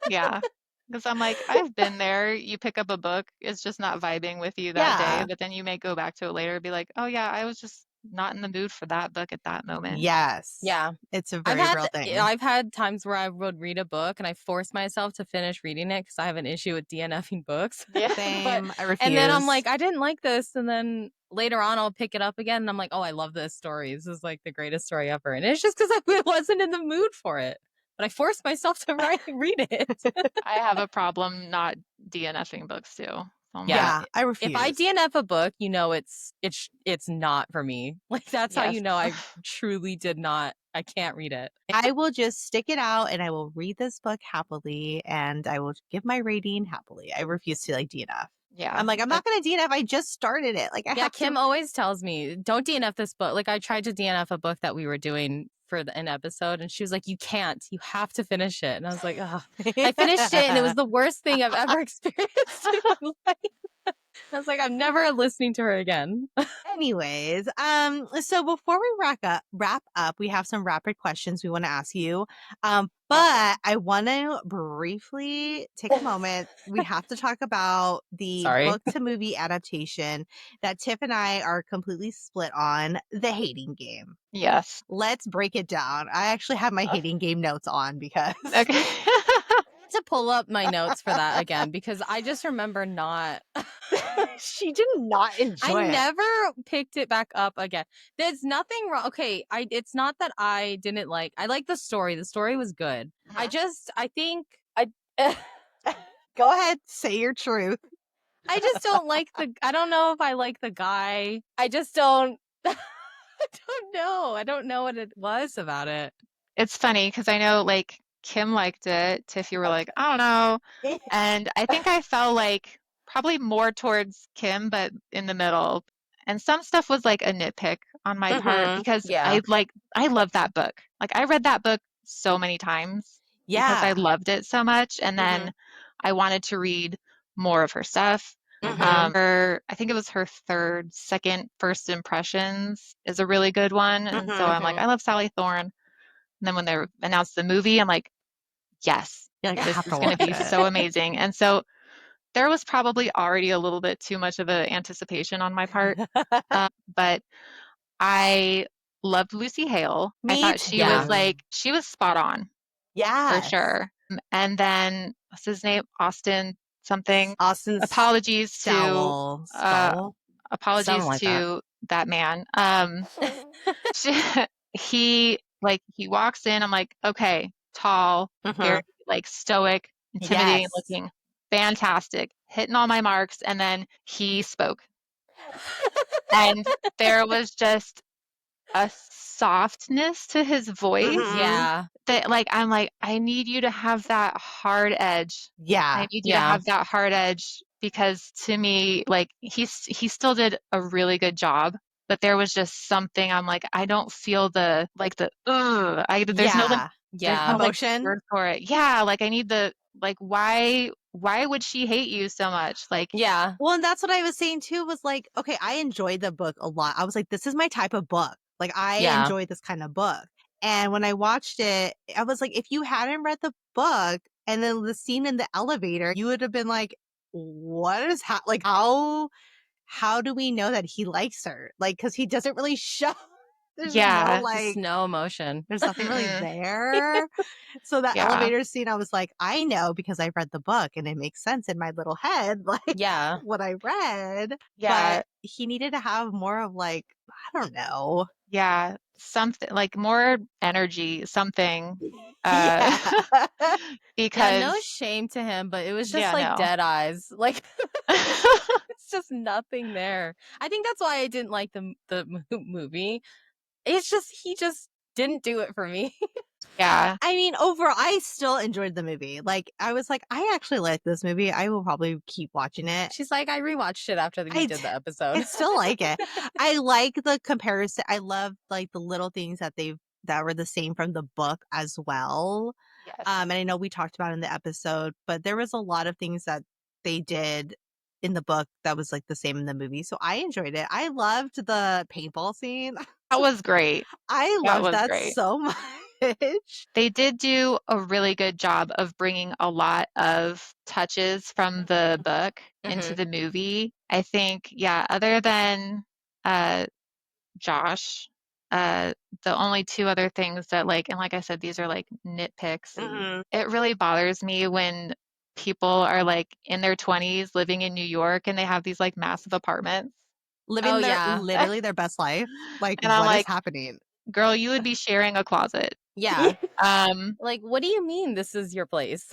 C: Yeah. Because I'm like, I've been there. You pick up a book, it's just not vibing with you that day,
A: Yeah.
C: but then you may go back to it later and be like, oh yeah, I was just not in the mood for that book at that moment.
A: Yes.
B: Yeah.
A: It's a
B: I've
A: very
B: had
A: real thing.
B: I've had times where I would read a book and I force myself to finish reading it because I have an issue with DNFing books.
C: Yeah.
A: Same. I refuse.
B: And then I'm like, I didn't like this, and then later on I'll pick it up again and I'm like, oh, I love this story. This is like the greatest story ever. And it's just because I wasn't in the mood for it. But I forced myself to read it.
C: I have a problem not DNFing books too. So I'm
B: Yeah.
C: like,
A: I refuse.
B: If I DNF a book, you know it's not for me. Like that's how
C: yes.
B: you know I truly did not. I can't read it.
A: I will just stick it out and I will read this book happily and I will give my rating happily. I refuse to like DNF.
C: Yeah.
A: I'm like, I'm not going to DNF. I just started it. Like, I
B: Yeah,
A: have
B: Kim
A: to.
B: always tells me, don't DNF this book. Like I tried to DNF a book that we were doing for an episode and she was like, you can't. You have to finish it. And I was like, oh. I finished it and it was the worst thing I've ever experienced in my life. I was like, I'm never listening to her again.
A: Anyways, so before we wrap up, we have some rapid questions we want to ask you. But I want to briefly take a moment. We have to talk about the
B: Sorry.
A: book to movie adaptation that Tiff and I are completely split on, The Hating Game.
C: Yes.
A: Let's break it down. I actually have my Hating Game notes on because
C: Okay.
B: To pull up my notes for that again because I just remember not.
A: she did not enjoy
B: I
A: it.
B: never picked it back up again. There's nothing wrong. Okay, it's not that I didn't like. I like the story. The story was good. I think I.
A: Go ahead, say your truth.
B: I just don't like I don't know if I like the guy. I just don't. I don't know. I don't know what it was about it.
C: It's funny because I know like Kim liked it. Tiff, you were like, I don't know. And I think I felt like probably more towards Kim, but in the middle. And some stuff was like a nitpick on my part because
B: Yeah.
C: I love that book. Like I read that book so many times because I
A: Yeah.
C: loved it so much. And then I wanted to read more of her stuff. I think it was her second First Impressions is a really good one. And so I'm like, I love Sally Thorne. And then when they announced the movie, I'm like, yes,
A: You're like, I
C: this
A: have
C: is
A: to
C: going to
A: watch
C: be
A: it.
C: so amazing. And so there was probably already a little bit too much of an anticipation on my part. But I loved Lucy Hale. I thought she was like, she was spot on for sure. And then what's his name? Austin something.
A: Austin
C: Apologies
A: Stowell.
C: to apologies
B: like
C: to that man. He walks in, I'm like, okay, tall, very like stoic, intimidating looking, fantastic, hitting all my marks, and then he spoke. And there was just a softness to his voice
B: Yeah.
C: that like I'm like, I need you to have that hard edge.
A: Yeah.
C: I need you to have that hard edge because to me, like he still did a really good job, but there was just something I'm like, I don't feel there's no like
A: emotion
C: word for it. Yeah, like I need the like why would she hate you so much? Like
A: well, and that's what I was saying too, was like, okay, I enjoyed the book a lot. I was like, this is my type of book. Like I enjoy this kind of book. And when I watched it, I was like, if you hadn't read the book and then the scene in the elevator, you would have been like, what is like how do we know that he likes her? Like, because he doesn't really show. There's no like
B: no emotion.
A: There's nothing really there. So that elevator scene, I was like, I know because I read the book and it makes sense in my little head, like what I read.
C: Yeah.
A: But he needed to have more of like, I don't know.
C: Yeah. Something like more energy, something. Because
B: no shame to him, but it was just like dead eyes. Like it's just nothing there. I think that's why I didn't like the movie. It's just he just didn't do it for me.
C: Yeah.
A: I mean, overall, I still enjoyed the movie. Like, I was like, I actually like this movie. I will probably keep watching it.
B: She's like, I rewatched it after we did the episode.
A: I still like it. I like the comparison. I love like the little things that were the same from the book as well.
C: Yes.
A: And I know we talked about in the episode, but there was a lot of things that they did in the book that was like the same in the movie. So I enjoyed it. I loved the paintball scene.
C: That was great.
A: I
C: That
A: loved
C: was
A: that
C: great.
A: so much.
C: They did do a really good job of bringing a lot of touches from the book into
B: Mhm.
C: the movie. I think, yeah, other than uh, Josh, uh, the only two other things that like, and like I said, these are like nitpicks.
A: Mhm.
C: It really bothers me when people are like in their 20s living in New York and they have these like massive apartments.
B: Oh,
A: Living their
B: yeah.
A: literally their best life. Like,
C: And I'm
A: what is
C: like,
A: happening?
C: girl, you would be sharing a closet.
B: Yeah.
C: Um,
B: Like, what do you mean this is your place?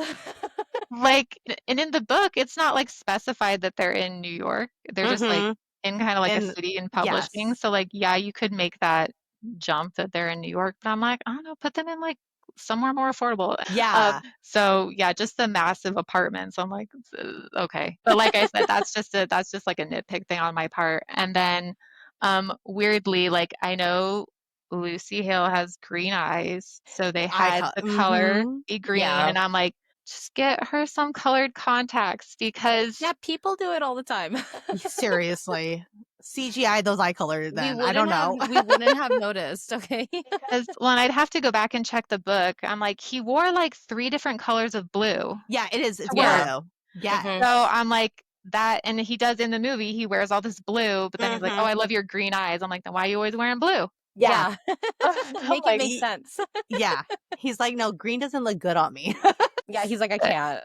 C: Like, and in the book, it's not like specified that they're in New York. They're just like
A: Mhm.
C: in kind of like a
A: And
C: city in publishing.
A: yes.
C: So like, yeah, you could make that jump that they're in New York, but I'm like, I don't know, put them in like somewhere more affordable.
A: Yeah.
C: So yeah, just the massive apartments. I'm like, okay. But like I said, that's just like a nitpick thing on my part. And then weirdly, like I know Lucy Hale has green eyes, so they had the color
A: Mhm.
C: be green,
B: Yeah.
C: and I'm like, just get her some colored contacts because
B: Yeah, people do it all the time.
A: Seriously. CGI those eye colors
B: We
A: then. I
B: wouldn't
A: don't
B: have
A: know.
B: we wouldn't have noticed, okay?
C: well, and I'd have to go back and check the book. I'm like, he wore like three different colors of blue
A: Yeah, it is.
C: to
A: It's
C: work.
B: Yeah.
A: blue.
B: Mhm.
C: So
A: Yes.
C: I'm like that, and he does in the movie. He wears all this blue, but then he's like, "Oh,
A: Mhm.
C: I love your green eyes." I'm like, "Then why are you always wearing blue?"
A: Yeah.
B: Yeah.
C: I'm
B: Make it
C: like,
B: make
A: He
B: sense.
A: yeah. He's like, "No, green doesn't look good on me."
B: Yeah, he's like, "I
C: but
B: can't."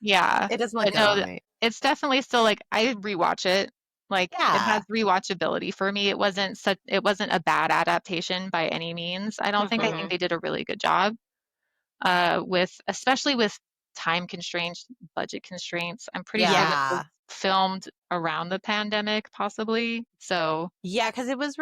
C: yeah,
A: It doesn't look
C: but
A: good
C: no,
A: on me.
C: it's definitely still like I rewatch it. Like it has
A: Yeah.
C: rewatchability for me. It wasn't a bad adaptation by any means. I don't think. I think
B: Mhm.
A: Mhm.
C: they did a really good job. With especially with time constraints, budget constraints. I'm pretty sure
B: Yeah.
C: this was
A: Yeah.
C: filmed around the pandemic, possibly. So,
A: Yeah, because it was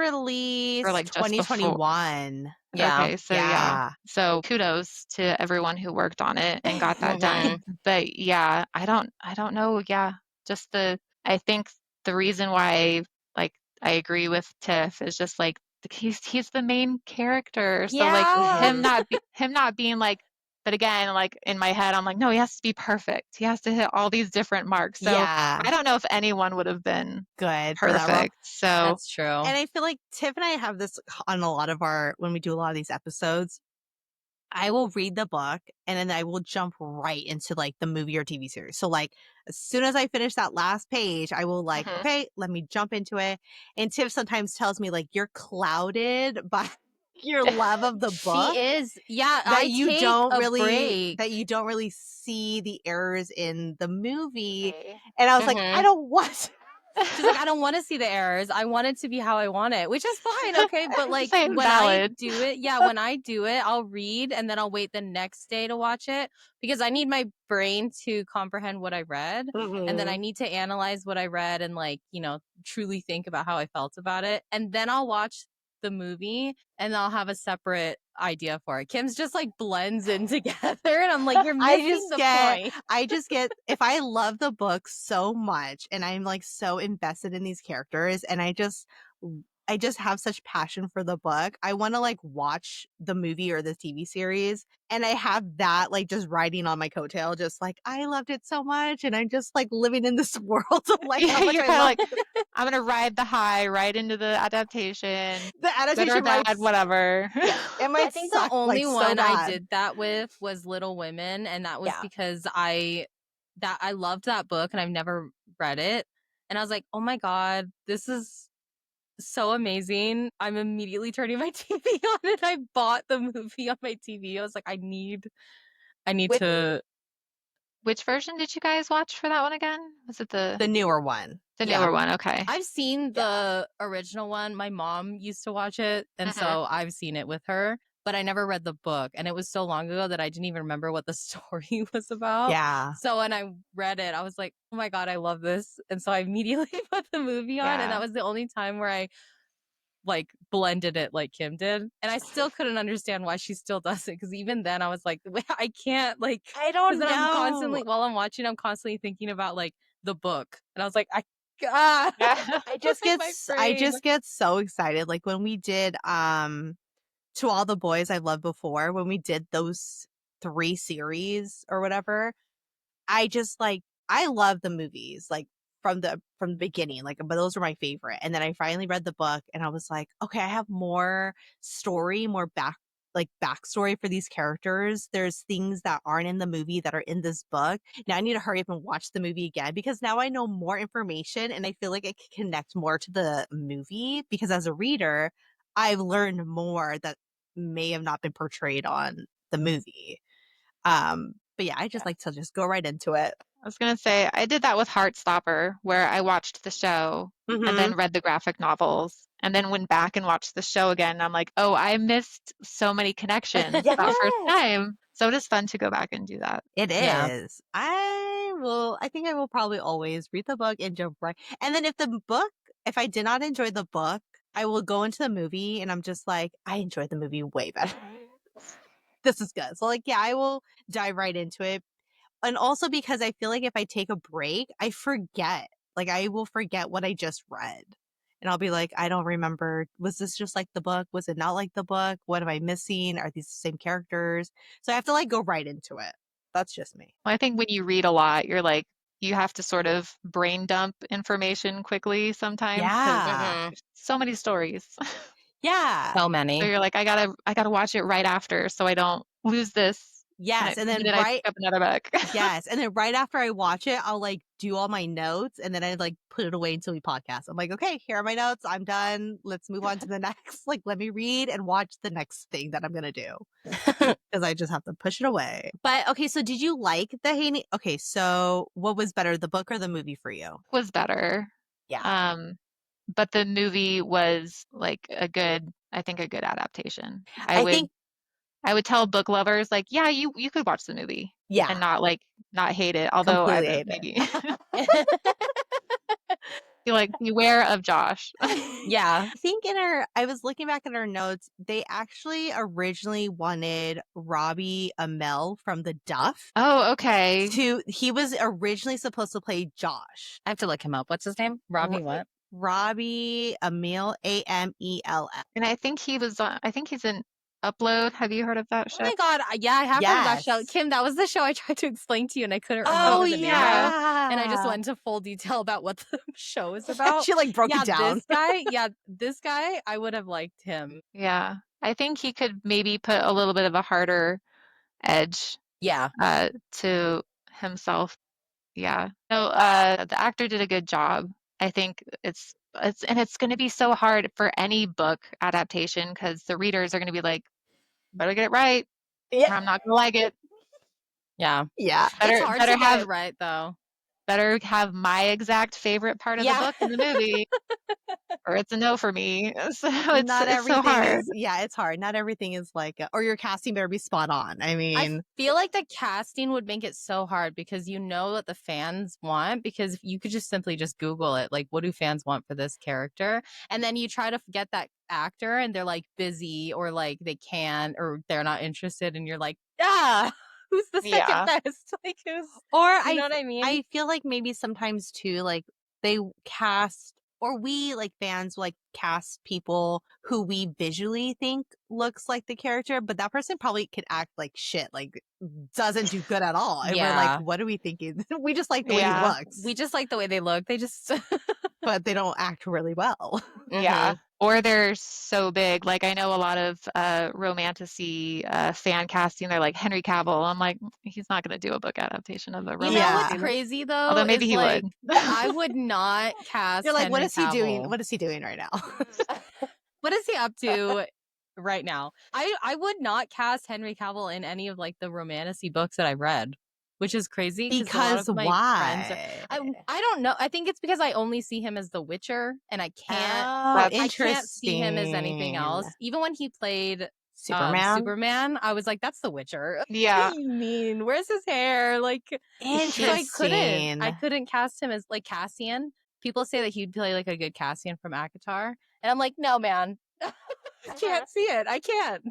C: or
A: released
C: like just before.
A: 2021.
B: Yeah.
C: Okay, so yeah.
A: Yeah.
C: So kudos to everyone who worked on it and got that done.
B: Mhm.
C: But yeah, I don't know. Yeah, just I think the reason why like I agree with Tiff is just like he's the main character. So like
A: Yeah.
B: Mhm.
C: him not being like, but again, like in my head, I'm like, no, he has to be perfect. He has to hit all these different marks. So
A: Yeah.
C: I don't know if anyone would have been
A: Good for that role.
C: perfect. So
B: That's true.
A: And I feel like Tiff and I have this on a lot of our when we do a lot of these episodes. I will read the book and then I will jump right into like the movie or TV series. So like as soon as I finish that last page, I will like,
C: mhm.
A: okay, let me jump into it. And Tiff sometimes tells me like you're clouded by your love of the
B: She
A: book
B: is. Yeah, I take a break.
A: that you don't really see the errors in the movie.
C: Okay.
A: And I was like, I
B: Mhm.
A: don't want
B: She's like, "I don't wanna see the errors. I want it to be how I want it," which is fine, okay, but, like,
C: Same
B: when I
C: valid.
B: do it yeah, when I do it, I'll read, and then I'll wait the next day to watch it, because I need my brain to comprehend what I read, and then I
A: Mhm.
B: need to analyze what I read and, like, truly think about how I felt about it, and then I'll watch the movie, and I'll have a separate idea for it. Kim's just, like, blends in together, and I'm like, "You're missing the point."
A: I just get if I love the book so much and I'm like so invested in these characters and I just have such passion for the book. I want to like watch the movie or the TV series and I have that like just riding on my coattail just like I loved it so much and I'm just like living in this world of like how
C: Yeah,
A: much
C: you're
A: I
C: kind of
A: love
C: like, I'm gonna ride the high right into the adaptation,
A: the
C: good or
A: adaptation
C: bad,
A: rights.
C: whatever.
A: Yes, it
B: I
A: might
B: think the
A: suck like
B: only
A: so
B: one I
A: bad.
B: did that with was Little Women, and that was
A: Yeah.
B: because I loved that book and I've never read it. And I was like, "Oh my god, this is so amazing." I'm immediately turning my TV on and I bought the movie on my TV. I was like, I need
A: With
B: to
C: Which version did you guys watch for that one again? Was it
A: the newer one.
C: the
B: yeah.
C: newer one? Okay.
B: I've seen
A: Yeah.
B: the original one. My mom used to watch it, and
C: hmm
B: so I've seen it with her, but I never read the book, and it was so long ago that I didn't even remember what the story was about.
A: Yeah.
B: So when I read it, I was like, "Oh my god, I love this." And so I immediately put the movie on, and
A: Yeah.
B: that was the only time where I like blended it like Kim did. And I still couldn't understand why she still does it because even then I was like, "Wait, I can't like,"
A: I
B: because
A: don't
B: then I'm
A: know.
B: constantly while I'm watching, I'm constantly thinking about like the book, and I was like, ah,
C: Yeah.
B: like my
A: I
B: brain.
A: just get so excited. Like when we did To All the Boys I've Loved Before, when we did those 3 series or whatever, I just like I love the movies. Like from the beginning, like, but those were my favorite. And then I finally read the book, and I was like, okay, I have more story, more backstory for these characters. There's things that aren't in the movie that are in this book. Now I need to hurry up and watch the movie again because now I know more information, and I feel like I can connect more to the movie because as a reader, I've learned more that may have not been portrayed on the movie. But yeah, I just like to just go right into it.
C: I was gonna say I did that with Heartstopper, where I watched the show and
A: Mm-hmm.
C: then read the graphic novels, and then went back and watched the show again. And I'm like, oh, I missed so many connections that first
A: Yes,
C: time. So it is fun to go back and do that.
A: it
B: Yeah.
A: is. I think I will probably always read the book and jump right. And then if I did not enjoy the book, I will go into the movie and I'm just like, I enjoyed the movie way better. This is good. So like, yeah, I will dive right into it. And also because I feel like if I take a break, I forget. Like I will forget what I just read. And I'll be like, I don't remember. Was this just like the book? Was it not like the book? What am I missing? Are these the same characters? So I have to like go right into it. That's just me.
C: Well, I think when you read a lot, you're like, you have to sort of brain dump information quickly sometimes because
A: Yeah.
B: Mhm.
C: there's so many stories.
A: Yeah.
B: So
C: So
B: many.
C: you're like, I gotta watch it right after so I don't lose this
A: Yes. And
C: the
A: then
C: minute I pick up another book.
A: yes. And then right after I watch it, I'll like do all my notes and then I like put it away until we podcast. I'm like, okay, here are my notes. I'm done. Let's move on to the next. Like, let me read and watch the next thing that I'm going to do because I just have to push it away. But okay, so did you like the Haney? Okay, so what was better, the book or the movie for you?
C: Was better.
A: Yeah.
C: But the movie was like I think a good adaptation.
A: I think,
C: I would tell book lovers like, yeah, you could watch the movie
A: yeah,
C: and not hate it. Although
A: completely hate
C: maybe
A: it.
C: be like, beware of Josh.
B: Yeah.
A: I think I was looking back at our notes, they actually originally wanted Robbie Amell from The Duff
C: Oh, okay.
A: he was originally supposed to play Josh.
B: I have to look him up. What's his name? Robbie what?
A: Robbie Amell, Amell.
C: And I think I think he's in Upload. Have you heard of that
B: Oh
C: show?
B: my God. Yeah, I have heard of that show.
A: Yes.
B: Kim, that was the show I tried to explain to you and I couldn't
A: Oh
B: remember the name of.
A: yeah.
B: And I just went into full detail about what the show is about.
A: She like broke it down.
B: This guy, I would have liked him.
C: Yeah. I think he could maybe put a little bit of a harder edge
B: Yeah.
C: to himself. Yeah. No, the actor did a good job. I think it's going to be so hard for any book adaptation because the readers are going to be like, better get it right, or
A: Yeah.
C: I'm not going to like it.
B: Yeah.
A: Yeah.
C: Better
B: It's hard
C: better
B: to get
C: have
B: it right though.
C: better have my exact favorite part of the
A: Yeah.
C: book in the movie, or it's a no for me. So
A: Not
C: it's so
A: everything
C: hard.
A: is it's hard. Not everything is like or your casting better be spot on. I mean,
B: I feel like the casting would make it so hard because you know what the fans want because you could just simply just Google it. Like, what do fans want for this character? And then you try to get that actor and they're like busy or like they can't or they're not interested. And you're like, who's the second
C: Yeah.
B: best? Like, who's,
A: or
B: you know what I mean?
A: I feel like maybe sometimes too, like they cast or we like fans like cast people who we visually think looks like the character, but that person probably could act like shit, like doesn't do good at all. And we're
B: Yeah.
A: like, what are we thinking? We just like the way he
C: Yeah.
A: looks.
B: We just like the way they look. They just,
A: but they don't act really well.
C: Yeah. Or they're so big. Like I know a lot of romantasy fan casting. They're like Henry Cavill. I'm like, he's not going to do a book adaptation of a
B: You
C: romance.
B: know
A: Yeah.
B: what's crazy though?
C: Although maybe
B: is,
C: he
B: like,
C: would.
B: I would not cast.
A: You're like, what
B: Henry
A: is he doing?
B: Cavill.
A: What is he doing right now?
B: What is he up to right now? I would not cast Henry Cavill in any of like the romantasy books that I've read, which is crazy
A: Because
B: a lot of my
A: why?
B: friends I don't know. I think it's because I only see him as the Witcher, and I can't.
A: Oh,
B: I can't see him as anything else. Even when he played Superman, I was like, that's the Witcher.
C: Yeah.
B: What do you mean? Where's his hair? Like,
A: Interesting.
B: so I couldn't cast him as like Cassian. People say that he'd play like a good Cassian from Akatar, and I'm like, no, man, I can't see it. I can't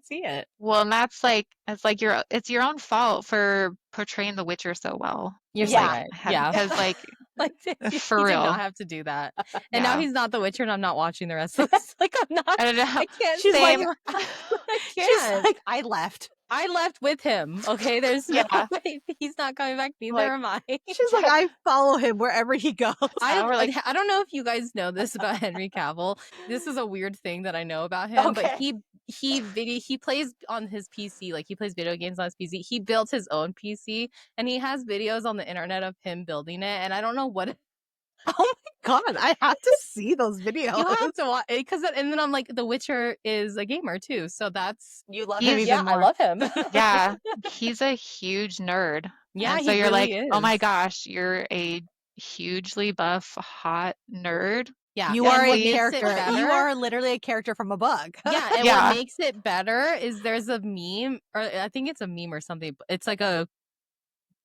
B: see it.
C: Well, and it's like it's your own fault for portraying the Witcher so well.
B: You're
A: Yeah.
B: so right. Yeah,
C: Because like
B: like
C: for
B: he
C: real.
B: did not have to do that. And now
C: Yeah.
B: he's not the Witcher, and I'm not watching the rest of this. Like I'm not.
C: I don't know.
B: I can't.
A: She's
B: say
A: like,
B: I
A: she's
B: can't.
A: like, I left.
B: I left with him. Okay, there's no
C: Yeah.
B: way he's not coming back. Neither
C: Like-
B: am I.
A: She's like, I follow him wherever he goes.
C: we're like-
B: I don't know if you guys know this about Henry Cavill. This is a weird thing that I know about him, but
C: Okay.
B: he plays on his PC, like he plays video games on his PC. He built his own PC and he has videos on the internet of him building it. And I don't know what
A: Oh my god, I have to see those videos.
B: you have to watch because and then I'm like, The Witcher is a gamer too, so that's
A: You love
C: He's-
A: him even
B: yeah,
A: more.
B: I love him.
C: Yeah, he's a huge nerd.
B: Yeah,
C: and so
B: he
C: you're
B: really
C: like, oh my
B: is.
C: gosh, you're a hugely buff, hot nerd.
B: Yeah,
A: You
B: and
A: are
B: what
A: a
B: makes it
A: character. You
B: better-
A: are literally a character from a book.
B: Yeah, and
C: Yeah.
B: what makes it better is there's a meme, or I think it's a meme or something. It's like a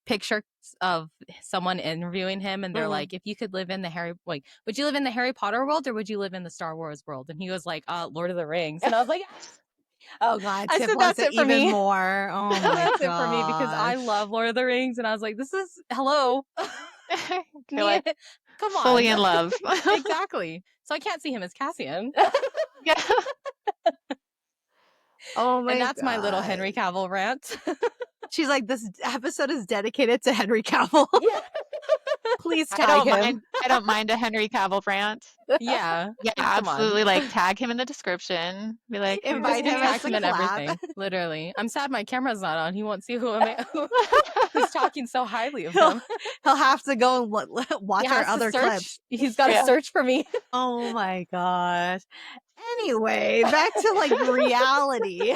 B: picture of someone interviewing him, and they're
A: Mhm.
B: like, "If you could live in the would you live in the Harry Potter world or would you live in the Star Wars world?" And he was like, "Lord of the Rings." And I was like,
A: Oh god,
B: I
A: Tiff
B: said,
A: wants
B: "That's
A: it
B: it for
A: even
B: me."
A: more. Oh my
B: "That's it for me because I
A: gosh.
B: love Lord of the Rings." And I was like, "This is hello,
C: You're like
B: come on,
C: fully in love.
B: exactly." So I can't see him as Cassian,
C: Yeah.
A: Oh my
B: and that's my little
A: God.
B: Henry Cavill rant.
A: She's like, this episode is dedicated to Henry Cavill.
B: Yeah.
A: Please
C: I
A: tag
C: don't
A: him.
C: mind. I don't mind a Henry Cavill rant.
B: Yeah,
C: Yeah,
B: come on.
C: absolutely. Like tag him in the description. Be like,
A: Invite
B: Just
A: him
B: tag
A: as a
B: him in
A: collab.
B: everything. Literally, I'm sad my camera's not on. He won't see who's talking so highly of
A: He'll,
B: him.
A: he'll have to go and watch
B: He
A: our
B: has to
A: other
B: search.
A: clips.
B: He's got to
C: Yeah.
B: search for me.
A: Oh my gosh. Anyway, back to like reality.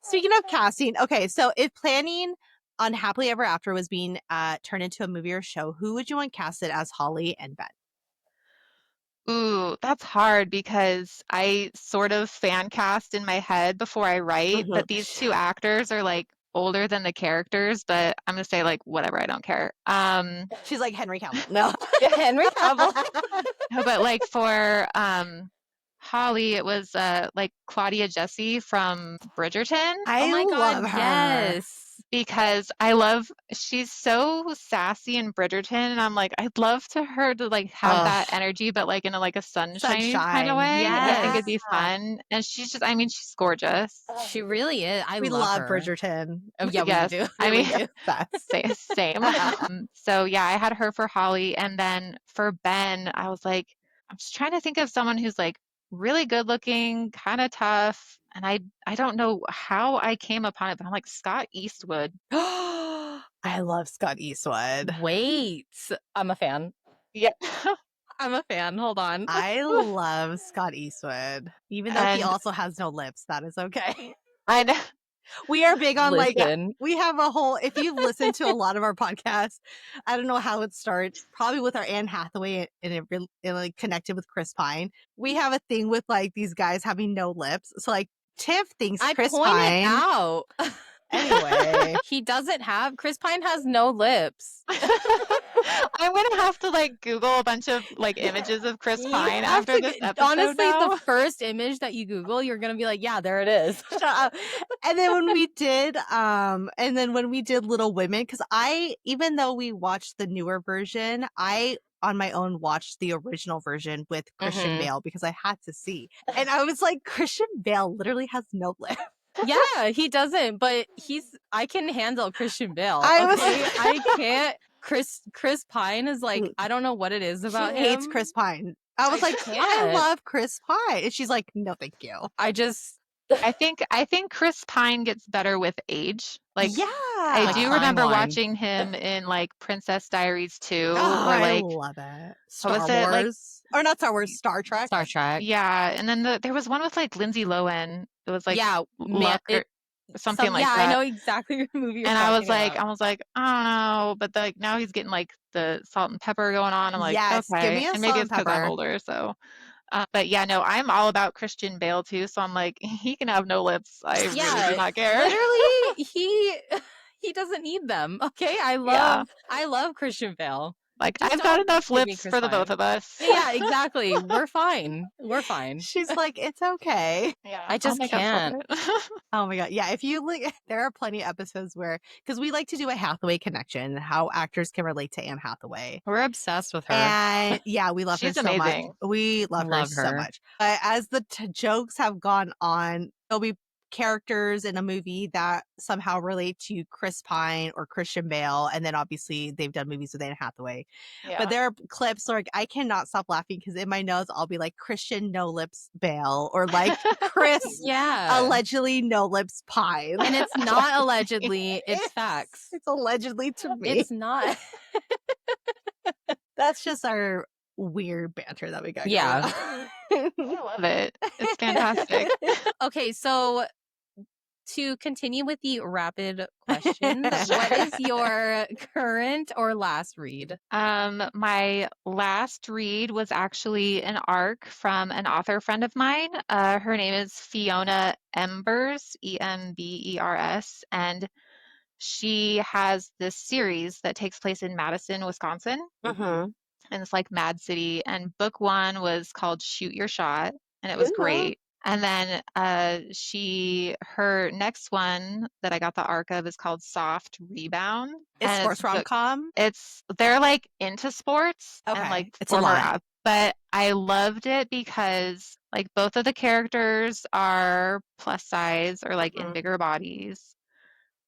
A: Speaking of casting, okay, so if planning on Happily Ever After was being turned into a movie or show, who would you want casted as Holly and Ben?
C: Ooh, that's hard because I sort of fan cast in my head before I write, but these two actors are like older than the characters, but I'm gonna say like whatever, I don't care.
A: She's like Henry Cavill. No.
B: Henry Cavill.
C: No, but like for Holly, it was like Claudia Jessie from Bridgerton.
A: I
B: Oh my God,
A: love her.
B: yes.
C: Because she's so sassy in Bridgerton, and I'm like, I'd love to her to like have that energy, but like in a sunshiny kind of
A: Sunshine.
C: way. I think it'd be
A: Yeah.
C: fun. And she's just, I mean, she's gorgeous.
B: She really is. I
A: We
B: love
A: love
B: her.
A: Bridgerton.
B: Oh, yeah,
C: Yes.
B: we do.
C: I
B: Really
C: mean,
B: do.
A: That's
C: same. So yeah, I had her for Holly, and then for Ben, I was like, I'm just trying to think of someone who's like really good looking, kind of tough, and I don't know how I came upon it, but I'm like Scott Eastwood.
A: I love Scott Eastwood.
B: Wait, I'm a fan.
C: Yeah.
B: I'm a fan. Hold on.
A: I love Scott Eastwood. Even though he
C: And-
A: also has no lips, that is okay.
C: I know.
A: We are big on like
B: Listen.
A: we have a whole if you've listened to a lot of our podcasts, I don't know how it starts, probably with our Anne Hathaway and it like connected with Chris Pine. We have a thing with like these guys having no lips. So like Tiff thinks
B: I
A: Chris
B: pointed
A: Pine
B: out.
A: anyway.
B: He doesn't have. Chris Pine has no lips.
C: I'm gonna have to like Google a bunch of like images of Chris
B: You
C: Pine
B: have
C: after
B: to
C: this
B: g-
C: episode.
B: Honestly,
C: now.
B: the first image that you Google, you're gonna be like, "Yeah, there it is."
A: Shut up. And then when we did Little Women, because even though we watched the newer version, I on my own watched the original version with Christian
B: Mhm.
A: Bale because I had to see. And I was like, Christian Bale literally has no lip.
B: Yeah, he doesn't, but I can handle Christian Bale.
A: I was-
B: Okay, I can't. Chris Pine is like, I don't know what it is about
A: She
B: him.
A: hates Chris Pine. I was
B: I
A: like, I
B: can't.
A: love Chris Pine. And she's like, no, thank you.
B: I just
C: I think Chris Pine gets better with age. Like
A: yeah.
C: I
B: Like
C: do
B: fine
C: remember
B: wine.
C: watching him in like Princess Diaries 2
A: Oh,
C: or
A: I
C: like
A: love it.
C: what
A: Star
C: was it, like-
A: Wars. Or not Star Wars, Star Trek.
B: Star Trek.
C: yeah, and then there was one with like Lindsay Lohan. It was like
B: yeah,
C: Luck or something like
B: yeah,
C: that.
B: I know exactly what movie you're
C: And I was
B: talking about.
C: like, I don't know, but like now he's getting like the salt and pepper going on. I'm like,
A: Yes, give
C: okay,
A: me a
C: and maybe
A: salt
C: it's
A: and
C: because I'm
A: pepper.
C: older. So, but yeah, no, I'm all about Christian Bale too. So I'm like, he can have no lips. I really
B: Yeah,
C: do not care.
B: literally, he doesn't need them. Okay, I love Christian Bale.
C: Like
B: Just
C: I've got
B: don't
C: enough
B: give me
C: lips
B: Chris
C: for the
B: Pine.
C: both of us.
B: Yeah, exactly. We're fine. We're fine.
A: She's like, it's okay.
C: Yeah,
B: I just
C: I'll make up
B: can't.
A: Oh my god. Yeah, if you like there are plenty of episodes where because we like to do a Hathaway connection, how actors can relate to Anne Hathaway.
B: We're obsessed with her.
A: And yeah, we love
C: She's
A: her so
C: amazing.
A: much. We love her
B: Love
A: so
B: her.
A: much. But as the jokes have gone on, they'll be characters in a movie that somehow relate to Chris Pine or Christian Bale, and then obviously they've done movies with Anne Hathaway. But
C: Yeah.
A: there are clips where like, I cannot stop laughing because in my nose I'll be like Christian No Lips Bale or like Chris
B: Yeah.
A: allegedly No Lips Pine.
B: And it's not allegedly, it's facts.
A: It's allegedly to me.
B: It's not.
A: That's just our weird banter that we got
B: Yeah.
A: going on.
C: I love it. It's fantastic.
B: Okay, so to continue with the rapid questions, what
C: Sure.
B: is your current or last read?
C: My last read was actually an arc from an author friend of mine. Her name is Fiona Embers, Embers, and she has this series that takes place in Madison, Wisconsin,
A: Mm-hmm.
C: and it's like Mad City. And book one was called Shoot Your Shot, and it was great. And then her next one that I got the arc of is called Soft Rebound.
A: It's
C: And
A: sports rom-com.
C: they're like into sports and
A: Okay.
C: like
A: It's a
C: former
A: lot.
C: ath- but I loved it because like both of the characters are plus size or like in
A: Mhm.
C: bigger bodies.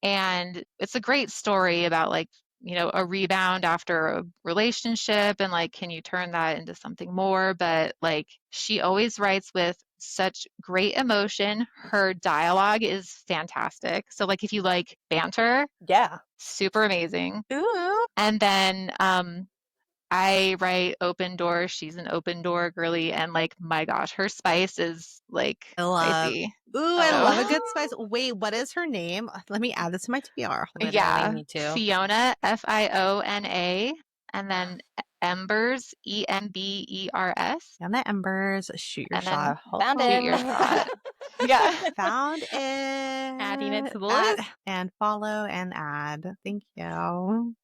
C: And it's a great story about like, a rebound after a relationship and like, can you turn that into something more? But like, she always writes with such great emotion. Her dialogue is fantastic. So like, if you like banter,
A: Yeah.
C: super amazing.
A: Ooh.
C: And then I write open door. She's an open door girly, and like, my gosh, her spice is like
A: I love.
C: spicy.
A: Ooh, I
C: So-
A: love a good spice. Wait, what is her name? Let me add this to my TBR.
B: Literally,
C: Yeah,
B: me too.
C: Fiona, Fiona, and then Embers, Embers,
A: Down the embers, shoot your
C: and then
A: shot.
B: Found
C: shoot
B: it.
C: your shot. Yeah.
A: Found it.
B: Adding it to the
A: Add-
B: list.
A: and follow and add. Thank you.
C: You're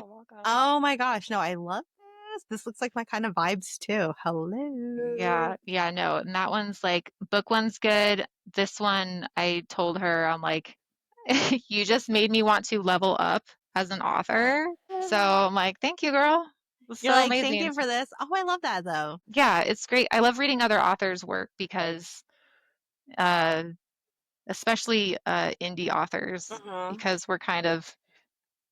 C: welcome.
A: Oh my gosh, no, I love this. This looks like my kind of vibes too. Hello.
C: Yeah, no. And that one's like, book one's good. This one, I told her, I'm like, you just made me want to level up as an author. So I'm like, thank you, girl. It's
A: You're
C: so
A: like,
C: amazing.
A: thank you for this. Oh, I love that though.
C: Yeah, it's great. I love reading other authors' work because, especially indie authors, because we're kind of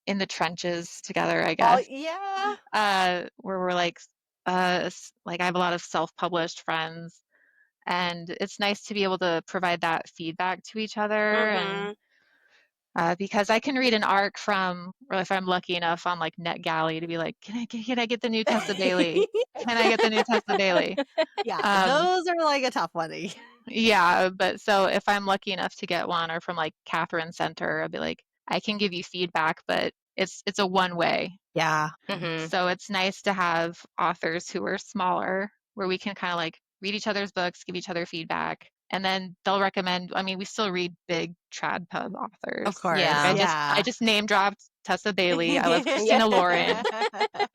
C: in the trenches together, I
A: Oh
C: guess.
A: yeah.
C: Where we're like, like I have a lot of self-published friends, and it's nice to be able to provide that feedback to each other. And because I can read an arc from, or if I'm lucky enough on like NetGalley to be like, can I get the new Tessa Bailey? Can I get the new Tessa Bailey?
A: Yeah, those are like a tough one.
C: Yeah, but so if I'm lucky enough to get one, or from like Catherine Center, I'll be like, I can give you feedback, but it's a one way.
A: Yeah.
C: So it's nice to have authors who are smaller where we can kind of like read each other's books, give each other feedback, and then they'll recommend. I mean, we still read big trad pub authors.
A: Of course.
B: Yeah.
C: I just name dropped Tessa Bailey. I love Christina Lauren.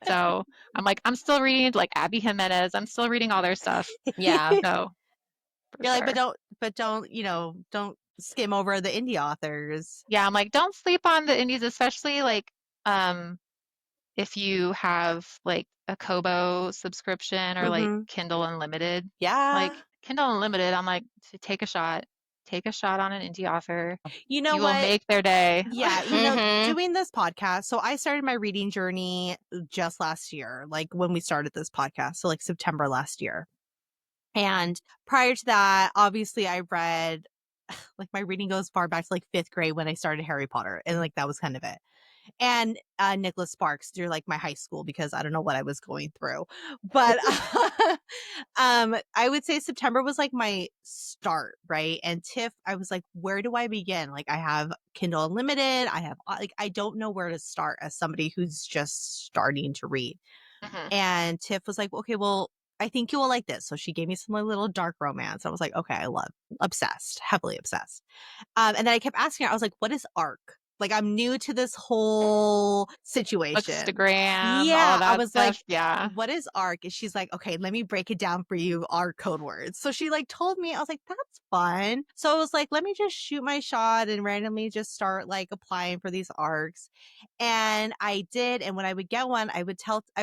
C: So I'm like, I'm still reading like Abby Jimenez. I'm still reading all their stuff.
B: Yeah.
C: So for
A: You're like,
C: sure.
A: but don't, don't skim over the indie authors.
C: Yeah, I'm like, don't sleep on the indies, especially like if you have like a Kobo subscription or like Kindle Unlimited.
A: Yeah.
C: Like Kindle Unlimited, I'm like, to take a shot. Take a shot on an indie author.
A: You know
C: You
A: what?
C: will make their day.
A: Yeah, doing this podcast. So I started my reading journey just last year, like when we started this podcast. So like September last year. And prior to that, obviously I read, like my reading goes far back to like 5th grade when I started Harry Potter. And like that was kind of it. And Nicholas Sparks through like my high school because I don't know what I was going through. But I would say September was like my start, right? And Tiff, I was like, where do I begin? Like I have Kindle Unlimited. I have like I don't know where to start as somebody who's just starting to read. And Tiff was like, okay, well, I think you will like this. So she gave me some like, little dark romance. I was like, okay, obsessed, heavily obsessed. And then I kept asking her, I was like, what is ARC? Like I'm new to this whole situation.
C: Instagram,
A: Yeah,
C: all that
A: I was
C: stuff.
A: like,
C: yeah.
A: what is ARC? And she's like, okay, let me break it down for you, our code words. So she like told me, I was like, that's fun. So I was like, let me just shoot my shot and randomly just start like applying for these ARCs. And I did. And when I would get one, I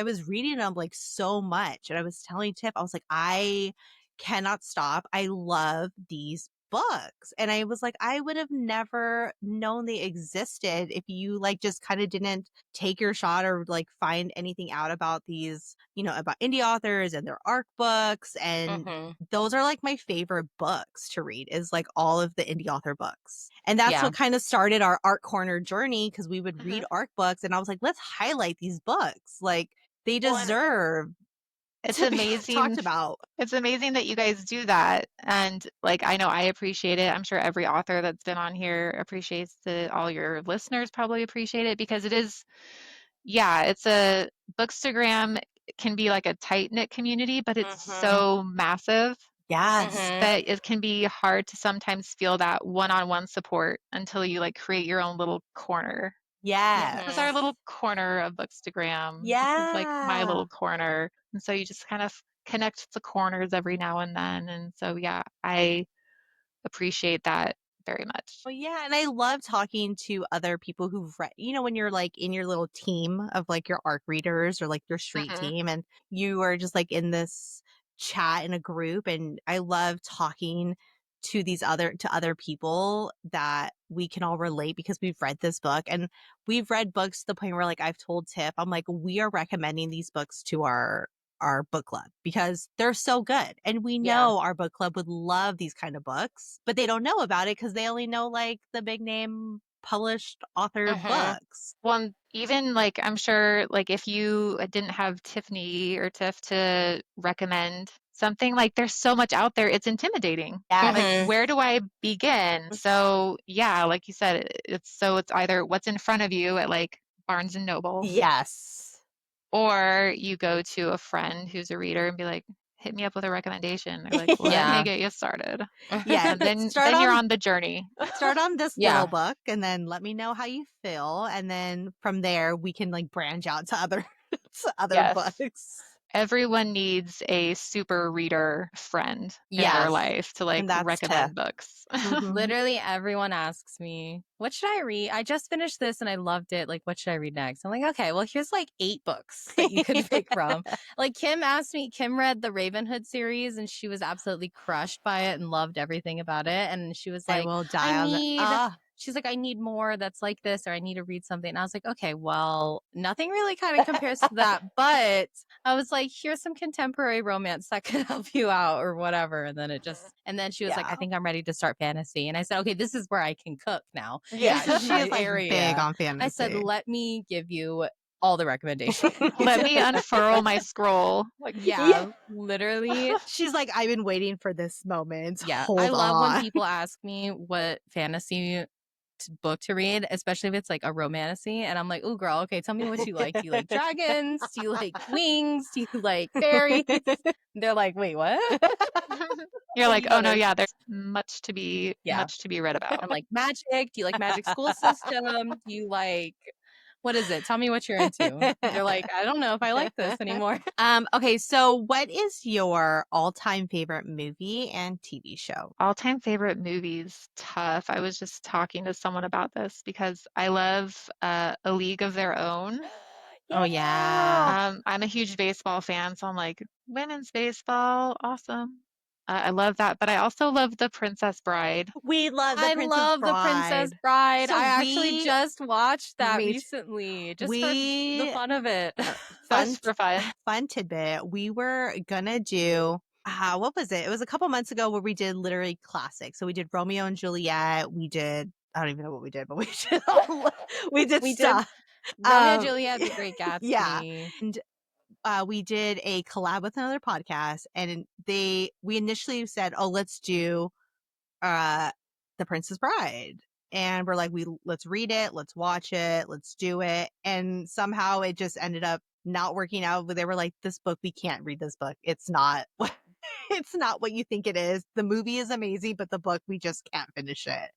A: was reading them like so much. And I was telling Tiff, I was like, I cannot stop. I love these books. And I was like, I would have never known they existed if you like just kind of didn't take your shot or like find anything out about these, about indie authors and their ARC books. And
B: Mhm.
A: those are like my favorite books to read, is like all of the indie author books. And that's
B: Yeah.
A: what kind of started our ARC Corner journey, because we would read ARC books and I was like, let's highlight these books. Like they
C: Well, and
A: deserve
C: it's
A: to be talked
C: amazing.
A: about.
C: It's amazing that you guys do that. And like, I know I appreciate it. I'm sure every author that's been on here appreciates it. All your listeners probably appreciate it because it is, yeah, it's a Bookstagram can be like a tight-knit community, but it's
B: Mhm.
C: so massive
A: Yes.
B: Mhm.
C: that it can be hard to sometimes feel that one-on-one support until you like create your own little corner. This is
A: Yes.
C: our
B: Mhm.
C: little corner of Bookstagram. This is like my
A: Yeah.
C: little corner. And so you just kind of connect the corners every now and then. And so, yeah, I appreciate that very much.
A: Well, yeah, and I love talking to other people who've read, when you're like in your little team of like your ARC readers or like your street
C: Hmm.
A: team, and you are just like in this chat in a group. And I love talking to other people that we can all relate because we've read this book, and we've read books to the point where like I've told Tiff, I'm like, we are recommending these books to our book club because they're so good. And we
B: Yeah.
A: know our book club would love these kind of books, but they don't know about it because they only know like the big name published author
B: Mhm.
A: books.
C: Well, and even like I'm sure like if you didn't have Tiffany or Tiff to recommend something, like there's so much out there, it's intimidating. Like
A: Yes.
B: Mhm.
C: where do I begin? So yeah, like you said, it's either what's in front of you at like Barnes and Noble,
A: Yes.
C: or you go to a friend who's a reader and be like, hit me up with a recommendation. Or like, let me
B: Yeah.
C: get you started.
A: Yeah.
C: And then
A: Start
C: then you're
A: on
C: on the journey.
A: start on this little
B: Yeah.
A: book and then let me know how you feel. And then from there we can like branch out to other to other
C: Yes.
A: books.
C: Everyone needs a super reader friend in their
B: Yes.
C: life to like
A: And that's Tiff.
C: recommend books.
A: Mhm.
B: Literally everyone asks me, what should I read? I just finished this and I loved it. Like, what should I read next? I'm like, okay, well, here's like 8 books that you could pick from. Like, Kim read the Ravenhood series and she was absolutely crushed by it and loved everything about it. And she was
A: I
B: like,
A: will
B: I
A: die on the
B: need, she's like, I need more that's like this, or I need to read something. And I was like, okay, well, nothing really kind of compares to that. But I was like, here's some contemporary romance that could help you out or whatever. And then she was like, I
A: yeah.
B: think I'm ready to start fantasy. And I said, okay, this is where I can cook now.
A: Yeah,
B: This is
A: she
B: my
A: is like big
B: area.
A: on
B: I said,
A: fantasy.
B: let me give you all the recommendations.
C: Let me unfurl my scroll. Like,
A: Yeah.
B: Yeah, literally.
A: She's like, I've been waiting for this moment.
B: Yeah. I
A: Hold
B: love when
A: on.
B: people ask me what fantasy book to read, especially if it's like a romantasy. And I'm like, oh, girl, okay, tell me what you like. Do you like dragons? Do you like wings? Do you like fairies? They're like, wait, what?
C: you're
B: What do
C: like,
B: you
C: oh
B: want
C: no,
B: to?
C: yeah, there's much to be read about.
B: I'm like, magic? Do you like magic school system? Do you like, what is it? Tell me what you're into. They're like, I don't know if I like this anymore.
A: Okay, so what is your all-time favorite movie and TV show?
C: All-time favorite movies, tough. I was just talking to someone about this because I love A League of Their Own.
B: Oh, yeah.
C: I'm a huge baseball fan, so I'm like, women's baseball, awesome. I love that, but I also love The Princess Bride.
A: We love The
B: I
A: Princess
B: love The Princess
A: Bride.
B: Bride.
A: So
B: I actually
A: we
B: just watched that
A: me
B: recently just for the
A: we
B: fun of it.
A: fun
C: Just for fun.
A: fun tidbit. We were gonna do what was it? It was a couple months ago where we did literary classics. So we did Romeo and Juliet. We did I don't even know what we did, but we did we did
B: We did
A: stuff.
B: Romeo and Juliet, The Great
A: Yeah.
B: Gatsby.
A: And we did a collab with another podcast, and we initially said, "Oh, let's do uh The Princess Bride." And we're like, let's read it, let's watch it, let's do it. And somehow it just ended up not working out. But they were like, this book, we can't read this book. It's not it's not what you think it is. The movie is amazing, but the book, we just can't finish it.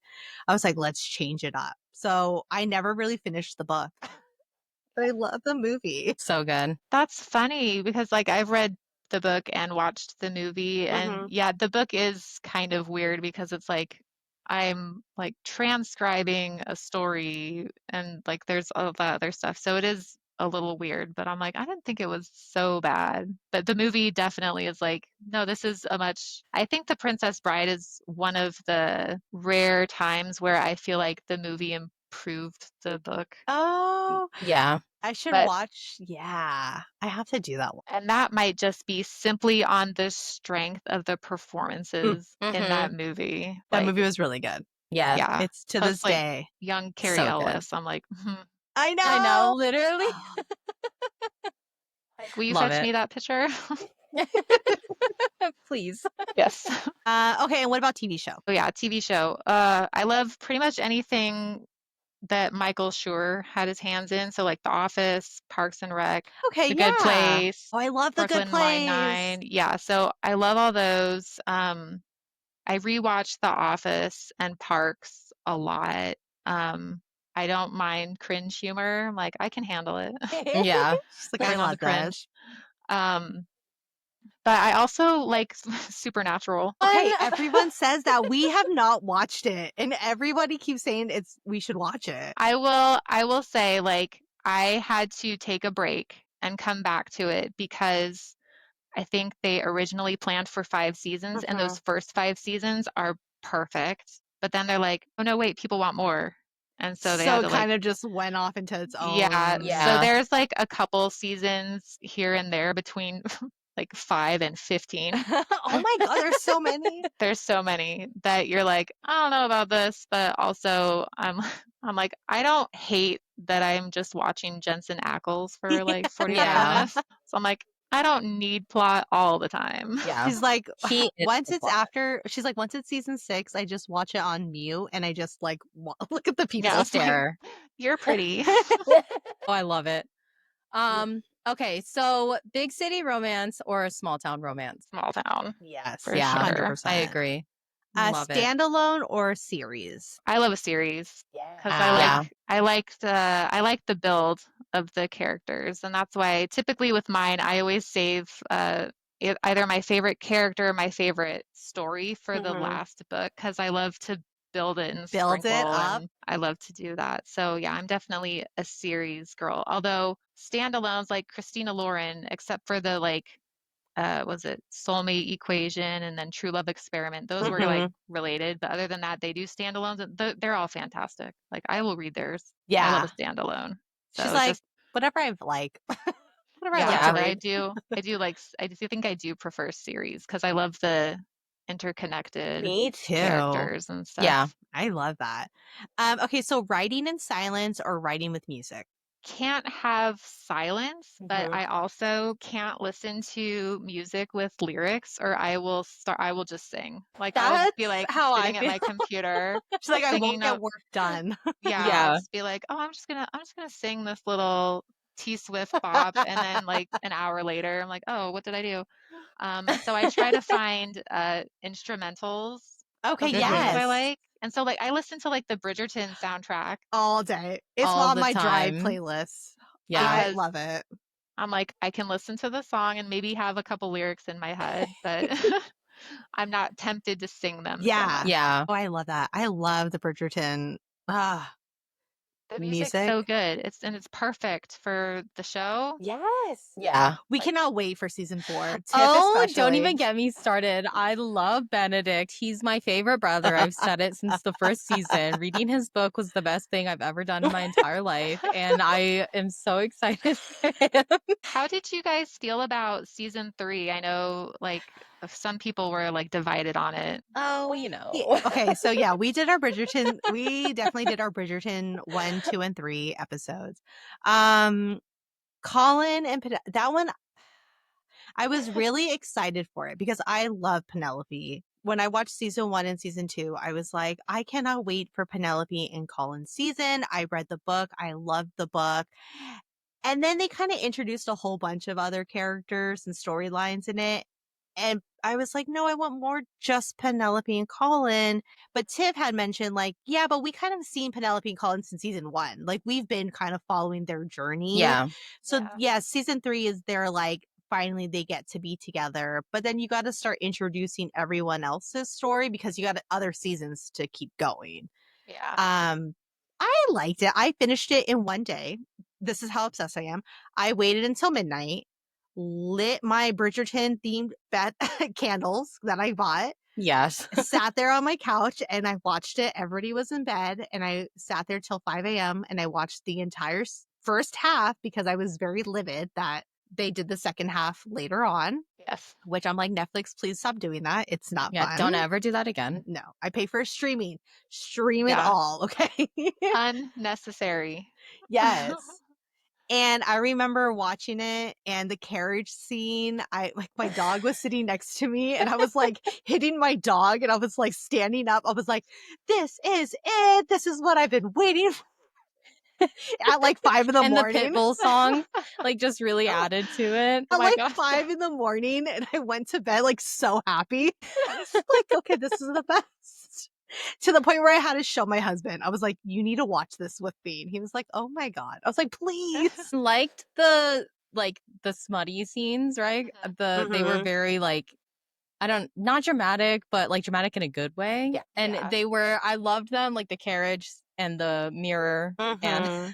A: I was like, let's change it up. So I never really finished the book. But I love the movie.
B: So good.
C: That's funny because like I've read the book and watched the movie, and
A: Mhm.
C: yeah, the book is kind of weird because it's like I'm like transcribing a story and like there's all that other stuff. So it is a little weird, but I'm like, I didn't think it was so bad. But the movie definitely is like, no, this is a much, I think The Princess Bride is one of the rare times where I feel like the movie improved the book.
A: Oh,
B: Yeah.
A: I should
C: But
A: watch. Yeah, I have to do that one.
C: and that might just be simply on the strength of the performances in that
B: Mm-hmm.
C: movie.
A: That
C: Like,
A: movie was really good.
B: Yeah.
C: yeah,
A: It's to
C: because
A: this
C: like
A: day
C: young Carrie
B: So good.
C: Ellis, I'm like,
A: I
B: I know,
A: know.
B: literally.
C: like, will you
B: Love
C: fetch
B: it.
C: me that picture?
B: Please.
C: Yes.
A: Okay, and what about TV show?
C: Oh yeah, TV show. I love pretty much anything that Michael Schur had his hands in. So like The Office, Parks and Rec,
A: Okay,
C: The Good
A: yeah.
C: Place,
A: Oh, I love The Good
C: Brooklyn
A: Place.
C: Nine-Nine. Yeah, so I love all those. I rewatched The Office and Parks a lot. Um, I don't mind cringe humor. I'm like, I can handle it.
B: Yeah.
A: She's like, I
C: Bring on the
A: love this.
C: cringe. Um, but I also like Supernatural.
A: Okay,
B: Fun.
A: everyone says that we have not watched it, and everybody keeps saying we should watch it.
C: I will say like I had to take a break and come back to it because I think they originally planned for 5 seasons and those first 5 seasons are perfect. But then they're like, oh no, wait, people want more. And so they
A: So
C: had
A: it
C: to like,
A: kind of just went off into its
C: yeah.
A: own.
C: So
B: Yeah.
C: there's like a couple seasons here and there between like 5 and 15.
A: Oh my God, there's so many.
C: There's so many that you're like, I don't know about this, but also I'm like, I don't hate that I'm just watching Jensen Ackles for like 45
B: Yeah.
C: minutes. So I'm like, I don't need plot all the time.
B: Yeah.
A: She's like,
B: He is
A: once
B: the
A: it's
B: plot.
A: she's like, once it's season 6, I just watch it on mute and I just like look at the people.
C: Yeah, it's like,
B: Stare.
C: you're pretty.
B: Oh, I love it. Okay, so big city romance or small town romance?
C: Small town,
A: Yes,
C: for
B: Yeah,
C: sure.
A: 100%.
B: I agree. Love it.
A: Standalone or series?
C: I love a series because I
B: Yeah.
C: like I like the build of the characters, and that's why typically with mine I always save either my favorite character or my favorite story for the last book because I love to build it and
A: Build it
C: sprinkle,
A: up.
C: and I love to do that. So yeah, I'm definitely a series girl. Although standalones like Christina Lauren, except for the like was it Soulmate Equation and then True Love Experiment. Those were like related, but other than that, they do standalones. And they're all fantastic. Like I will read theirs. I love
A: Yeah.
C: a standalone.
A: She's
C: So
A: like,
C: just
A: whatever I like. Whatever I like
C: yeah,
A: to
B: Yeah.
C: but
A: read.
C: I do like I do think I do prefer series because I love the interconnected
A: Me too.
C: characters and stuff.
B: Yeah.
A: I love that. Okay, so writing in silence or writing with music?
C: Can't have silence, but I also can't listen to music with lyrics or I will just sing. Like I will just be
A: That's
C: like
A: how I
C: sitting at
A: feel.
C: my computer
A: She's like, I
C: singing
A: won't get
C: no
A: work done.
C: yeah, I'll
B: Yeah.
C: just be like, "Oh, I'm just gonna sing this little T Swift bop," and then like an hour later, I'm like, "Oh, what did I do?" So I try to find instrumentals
A: Okay,
C: of songs I
A: yes.
C: like, and so like I listen to like the Bridgerton soundtrack
A: All day. It's
B: All
A: on
B: the
A: my drive
B: time.
A: playlist.
B: Yeah.
A: I
C: because
A: love it.
C: I'm like I can listen to the song and maybe have a couple lyrics in my head, but I'm not tempted to sing them so
A: Yeah.
C: much.
B: Yeah.
A: Oh, I love that. I love the Bridgerton
C: The music's
A: music.
C: so good. It's perfect for the show.
A: Yes.
B: Yeah.
A: We cannot wait for season 4. Tiff
B: Oh,
A: especially.
B: don't even get me started. I love Benedict. He's my favorite brother. I've said it since the first season. Reading his book was the best thing I've ever done in my entire life. And I am so excited for him.
C: How did you guys feel about season 3? I know like some people were like divided on it.
B: Oh, you know.
A: Okay, so yeah, we did our Bridgerton. We definitely did our Bridgerton 1, 2, and 3 episodes. Colin and that one, I was really excited for it because I love Penelope. When I watched season 1 and season 2, I was like, I cannot wait for Penelope and Colin's season. I read the book. I loved the book. And then they kind of introduced a whole bunch of other characters and storylines in it. And I was like, no, I want more just Penelope and Colin. But Tiff had mentioned, like, yeah, but we kind of seen Penelope and Colin since season 1. Like, we've been kind of following their journey.
B: Yeah.
A: So, yeah, season 3 is their, like, finally they get to be together. But then you got to start introducing everyone else's story because you got other seasons to keep going.
C: Yeah.
A: I liked it. I finished it in one day. this is how obsessed I am. I waited until midnight, lit my Bridgerton themed candles that I bought,
B: Yes.
A: sat there on my couch, and I watched it. Everybody was in bed, and I sat there till 5 a.m. and I watched the entire first half because I was very livid that they did the second half later on.
C: Yes.
A: Which I'm like, Netflix, please stop doing that. It's not
B: Yeah,
A: fun.
B: don't ever do that again.
A: No, I pay for streaming. Stream it
C: Yeah.
A: all, okay?
C: Unnecessary.
A: Yes. And I remember watching it and the carriage scene. My dog was sitting next to me and I was like hitting my dog and I was like standing up. I was like, this is it. This is what I've been waiting for at like 5 in the
B: And the
A: morning.
B: Pitbull song, like, just really added to it.
C: Oh
A: At
C: my
A: like
C: gosh.
A: 5 in the morning, and I went to bed like so happy. Like, okay, this is the best. To the point where I had to show my husband. I was like, you need to watch this with me. And he was like, oh my God. I was like, please.
B: Liked the smutty scenes, right? They were
A: Mhm.
B: very like, not dramatic, but like dramatic in a good way.
A: Yeah.
B: And
C: Yeah.
B: I loved them, like the carriage and the mirror and
A: Mhm.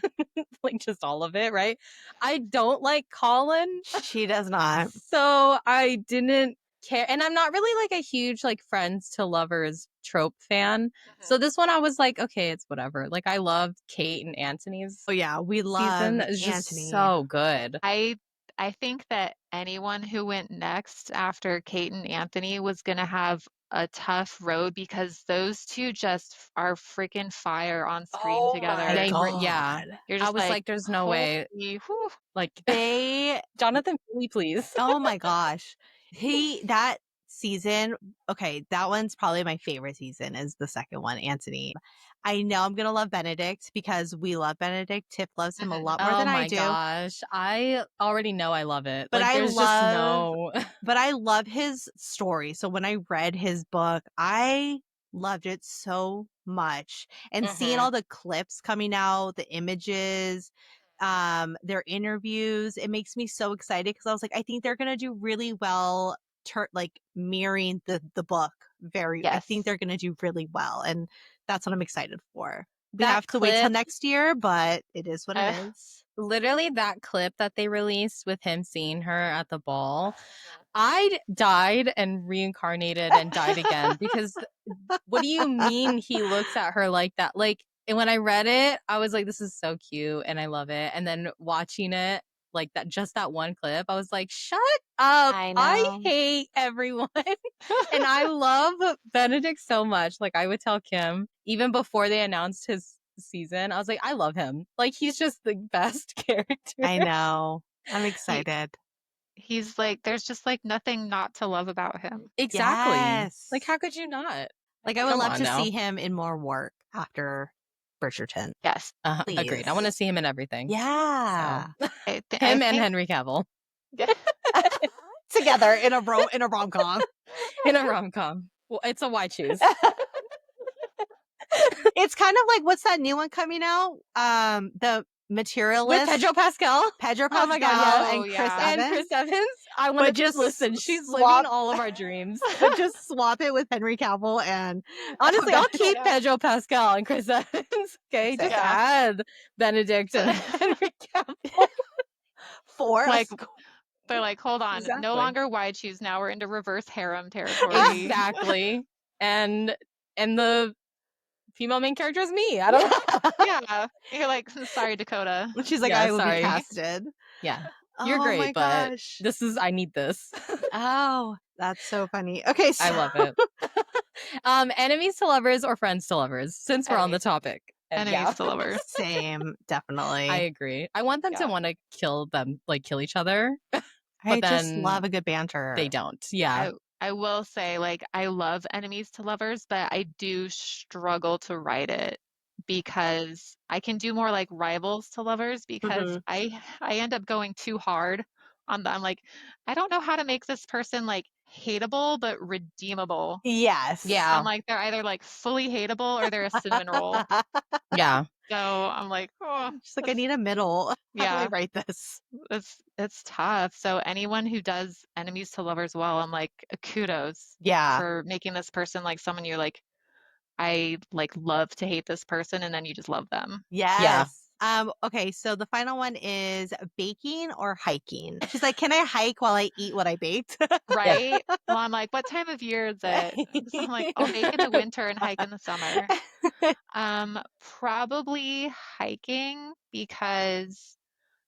B: like just all of it, right? I don't like Colin,
A: She does not.
B: so I didn't care. And I'm not really like a huge like friends to lovers trope fan. So this one I was like, okay, it's whatever. Like I loved Kate and Anthony's
A: Oh yeah, we love
B: season. It's just
A: Anthony.
B: so good.
C: I think that anyone who went next after Kate and Anthony was going to have a tough road because those two just are freaking fire on screen
A: Oh
C: together.
A: my
B: Yeah.
A: God.
C: You're
B: I
C: just
B: was like, there's no way.
C: holy, whew.
B: Like,
A: They
B: Jonathan, please.
A: Oh my gosh. That season, okay, that one's probably my favorite season is the second one, Anthony. I know I'm gonna love Benedict because we love Benedict. Tiff loves him a
C: Mhm.
A: lot more
B: Oh
A: than I
B: my
A: do.
B: gosh. I already know I love it.
A: But
B: Like,
A: I
B: there's just
A: love
B: no.
A: but I love his story. So when I read his book, I loved it so much. And seeing
C: Mhm.
A: all the clips coming out, the images, their interviews, it makes me so excited because I was like, I think they're gonna do really well like mirroring the book. I think
C: Yes.
A: they're gonna do really well. And that's what I'm excited for. We
B: That
A: have to wait till
B: clip,
A: next year, but it is what it
C: Uh,
A: is.
B: literally, that clip that they released with him seeing her at the ball, I died and reincarnated and died again because what do you mean he looks at her like that? Like, and when I read it, I was like, this is so cute and I love it. And then watching it, like that, just that one clip, I was like, shut up.
C: I
B: I
C: know.
B: hate everyone. And I love Benedict so much. Like, I would tell Kim, even before they announced his season, I was like, I love him. Like, he's just the best character.
A: I know. I'm
C: He
A: excited.
C: he's like there's just like nothing not to love about him.
B: Exactly. Like,
A: Yes.
B: how could you not?
A: Like, I would
B: Come
A: love
B: on
A: to
B: now.
A: see him in more work after Bridgerton.
C: Yes.
B: Agreed. I want to
A: Please.
B: see him in everything.
A: Yeah.
B: So,
C: I
B: him and
C: think
B: Henry Cavill
A: Together in a rom-com.
B: in a rom com. Well, it's a why choose.
A: It's kind of like what's that new one coming out? The
B: With
A: Materialist.
B: Pedro Pascal.
A: Pedro
B: Oh my God,
A: Pascal
B: yes.
A: and
C: Oh,
A: Chris
C: yeah.
B: And
A: Evans.
B: Chris Evans. I want to
A: But just
B: listen. She's
A: swap
B: living all of our dreams.
A: but just swap it with Henry Cavill and
B: Honestly, I'll
A: Benedict.
B: keep
C: know.
B: Pedro Pascal and Chris Evans. Okay, just
A: Same.
C: Yeah.
B: add Benedict and Henry Cavill.
A: For
C: Like
A: us.
C: they're like, hold on, no
B: Exactly.
C: longer wide choose. Now we're into reverse harem territory.
B: Exactly. And the female main character is me. I don't know.
C: Yeah. You're like, sorry, Dakota.
A: She's like,
B: Yeah,
A: I will be
B: sorry.
A: casted.
B: Yeah. You're
A: Oh my
B: great, but
A: gosh.
B: I need this.
A: Oh, that's so funny. Okay, so
B: I love it. Enemies to lovers or friends to lovers, since we're on the
C: Enemies.
B: topic. And
C: Enemies to lovers.
A: same, definitely.
B: I agree. I want them to
C: Yeah.
B: want to kill them, like kill each other,
A: I
B: but
A: just
B: then
A: love a good banter.
B: they don't. Yeah.
C: I will say, like, I love enemies to lovers, but I do struggle to write it because I can do more like rivals to lovers because
A: Mhm.
C: I end up going too hard on them. I'm like, I don't know how to make this person like hateable but redeemable.
A: Yes.
B: Yeah.
C: I'm like, they're either like fully hateable or they're a cinnamon roll.
B: Yeah.
C: So I'm like, oh,
A: She's like, I need a middle. How do I
C: yeah,
A: write this?
C: it's tough. So anyone who does enemies to lovers well, I'm like, kudos
A: Yeah.
C: for making this person like someone you're like, I like love to hate this person, and then you just love them.
A: Yes.
B: Yeah.
A: Okay, so the final one is baking or hiking. She's like, can I hike while I eat what I baked?
C: Right? Well, I'm like, what time of year is it? So I'm like, I'll bake in the winter and hike in the summer. Probably hiking because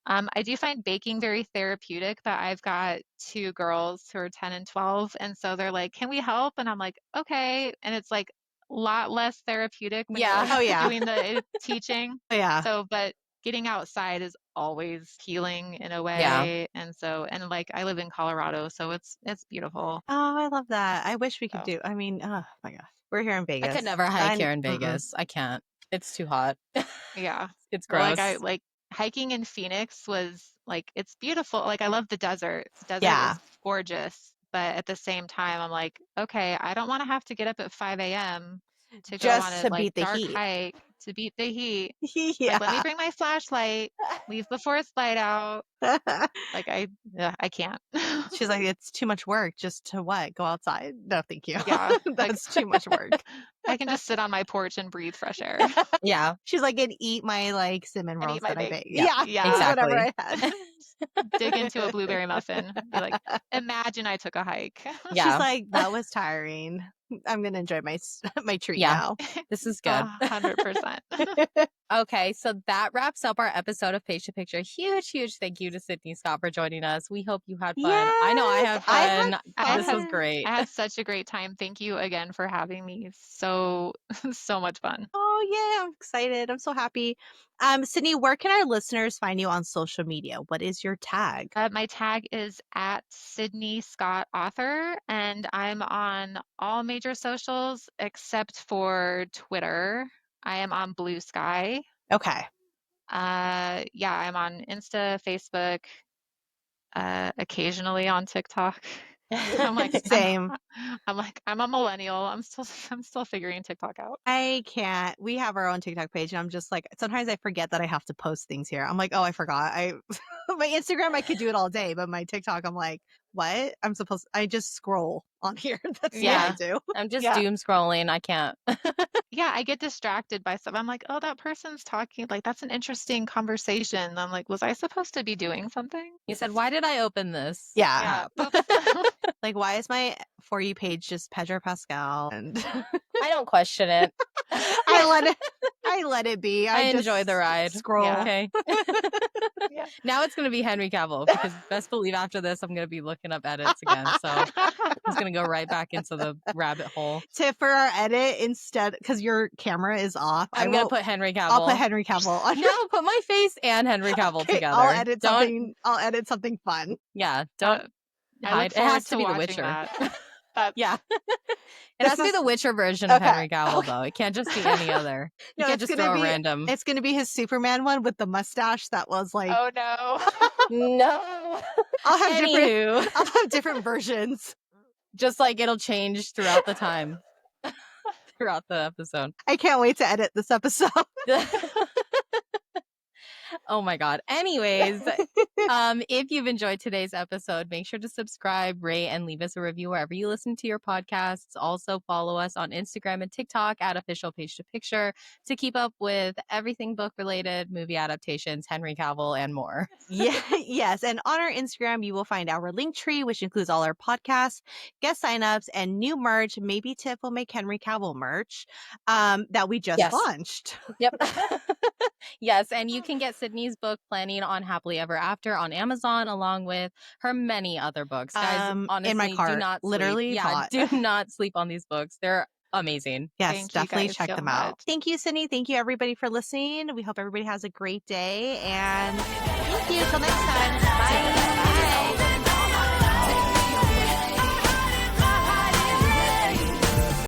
C: I do find baking very therapeutic, but I've got two girls who are 10 and 12, and so they're like, "Can we help?" And I'm like, "Okay." And it's like a lot less therapeutic when
B: Yeah.
C: you're
A: Oh, yeah.
C: doing the teaching.
A: Oh, yeah.
C: So, but getting outside is always healing in a
B: Yeah.
C: way. And so, and like I live in Colorado, so it's beautiful.
A: Oh, I love that. I wish we could
C: So,
A: do. I mean, oh my gosh, we're here in
B: I
A: Vegas.
B: could never hike here in
A: Mm-mm.
B: Vegas. I can't. It's too hot.
C: yeah.
B: It's
C: Well,
B: gross.
C: like hiking in Phoenix was like it's beautiful. Like I love the desert. The desert
A: Yeah.
C: is gorgeous, but at the same time, I'm like, okay, I don't want to have to get up at 5 a.m. to go on
A: Just
C: a
A: to
C: like
A: beat the
C: dark
A: heat.
C: hike to beat the heat.
A: Yeah.
C: Like, let me bring my flashlight, leave the forest light out. Like I can't.
A: She's like, it's too much work just to what? Go outside? No, thank you.
C: Yeah, like
A: That's too much work.
C: I can just sit on my porch and breathe fresh air
B: Yeah.
A: She's like, and eat my like cinnamon
C: and
A: rolls
C: eat my
A: that I
C: bake.
A: bake.
B: Yeah,
C: Yeah,
A: Whatever I
B: exactly.
A: had.
C: dig into a blueberry muffin. Be like, imagine I took a hike.
A: She's
B: Yeah.
A: like, that was tiring. I'm gonna enjoy my my treat
B: Yeah.
A: now.
B: This is good.
C: 100%.
B: Okay, so that wraps up our episode of Page to Picture. Huge thank you to Sydney Scott for joining us. We hope you had fun. I know I
A: Yes,
B: had
A: I had
B: fun.
C: I
B: This was
C: had
B: great.
C: I had such a great time. Thank you again for having me. So so much fun.
A: Oh yeah, I'm excited. I'm so happy. Sydney, where can our listeners find you on social media? What is your tag?
C: My tag is at Sydney Scott Author, and I'm on all major socials except for Twitter. I am on Blue Sky.
A: Okay.
C: Yeah, I'm on Insta, Facebook, occasionally on TikTok. I'm like
A: Same.
C: I'm a millennial. I'm still figuring TikTok out.
A: I can't. We have our own TikTok page, and I'm just like, sometimes I forget that I have to post things here. I'm like, oh, I forgot. I my Instagram, I could do it all day, but my TikTok, I'm like, what? I just scroll on here. That's what I
B: Yeah.
A: do.
B: I'm just
C: Yeah.
B: doom scrolling. I can't.
C: Yeah, I get distracted by stuff. I'm like, oh, that person's talking. Like, that's an interesting conversation. And I'm like, was I supposed to be doing something?
B: You said, why did I open this?
A: Yeah.
C: Yeah. Oops.
A: Like, why is my For You page just Pedro Pascal? And
B: I don't question it.
A: I let it be.
B: I
A: just
B: enjoy the ride.
A: Scroll.
C: Yeah.
B: Okay.
C: Yeah.
B: Now it's going to be Henry Cavill because best believe after this, I'm going to be looking up edits again. So I'm just going to go right back into the rabbit hole.
A: Tip for our edit instead, because your camera is off.
B: I'm going to put Henry Cavill.
A: I'll put Henry Cavill on.
B: No, put my face and Henry Cavill
A: Okay,
B: together.
A: I'll edit something fun.
B: Yeah, don't
C: I
B: hide.
C: look
B: It
C: forward
B: has to be The
C: watching
B: Witcher.
C: that. That's,
B: Yeah. It
A: This
B: has to be
A: is-
B: the Witcher version of
A: Okay,
B: Henry Cavill,
A: okay.
B: though. It can't just be any other. You
A: No,
B: can't
A: it's
B: just
A: gonna
B: throw a
A: be-
B: random.
A: It's going to be his Superman one with the mustache that was like.
C: oh no.
B: No.
A: I'll have
B: Anywho,
A: I'll have different versions.
B: just like it'll change throughout the time, throughout the episode.
A: I can't wait to edit this episode.
B: Oh my God. Anyways, if you've enjoyed today's episode, make sure to subscribe, rate, and leave us a review wherever you listen to your podcasts. Also follow us on Instagram and TikTok at Official Page to Picture to keep up with everything book related, movie adaptations, Henry Cavill, and more.
A: Yes. And on our Instagram, you will find our link tree, which includes all our podcasts, guest signups, and new merch. Maybe Tiff will make Henry Cavill merch that we just launched.
B: Yep. Yes, and you can get Sydney's book Planning on Happily Ever After on Amazon, along with her many other books. Guys, honestly,
A: in my cart,
B: do not sleep.
A: literally
B: Yeah,
A: caught.
B: do not sleep on these books. They're amazing.
A: Yes,
C: Thank you
A: definitely
C: guys
A: check
C: so
A: them out.
C: much.
A: Thank you, Sydney. Thank you, everybody, for listening. We hope everybody has a great day. And thank you. Till next time. Bye.
C: Bye.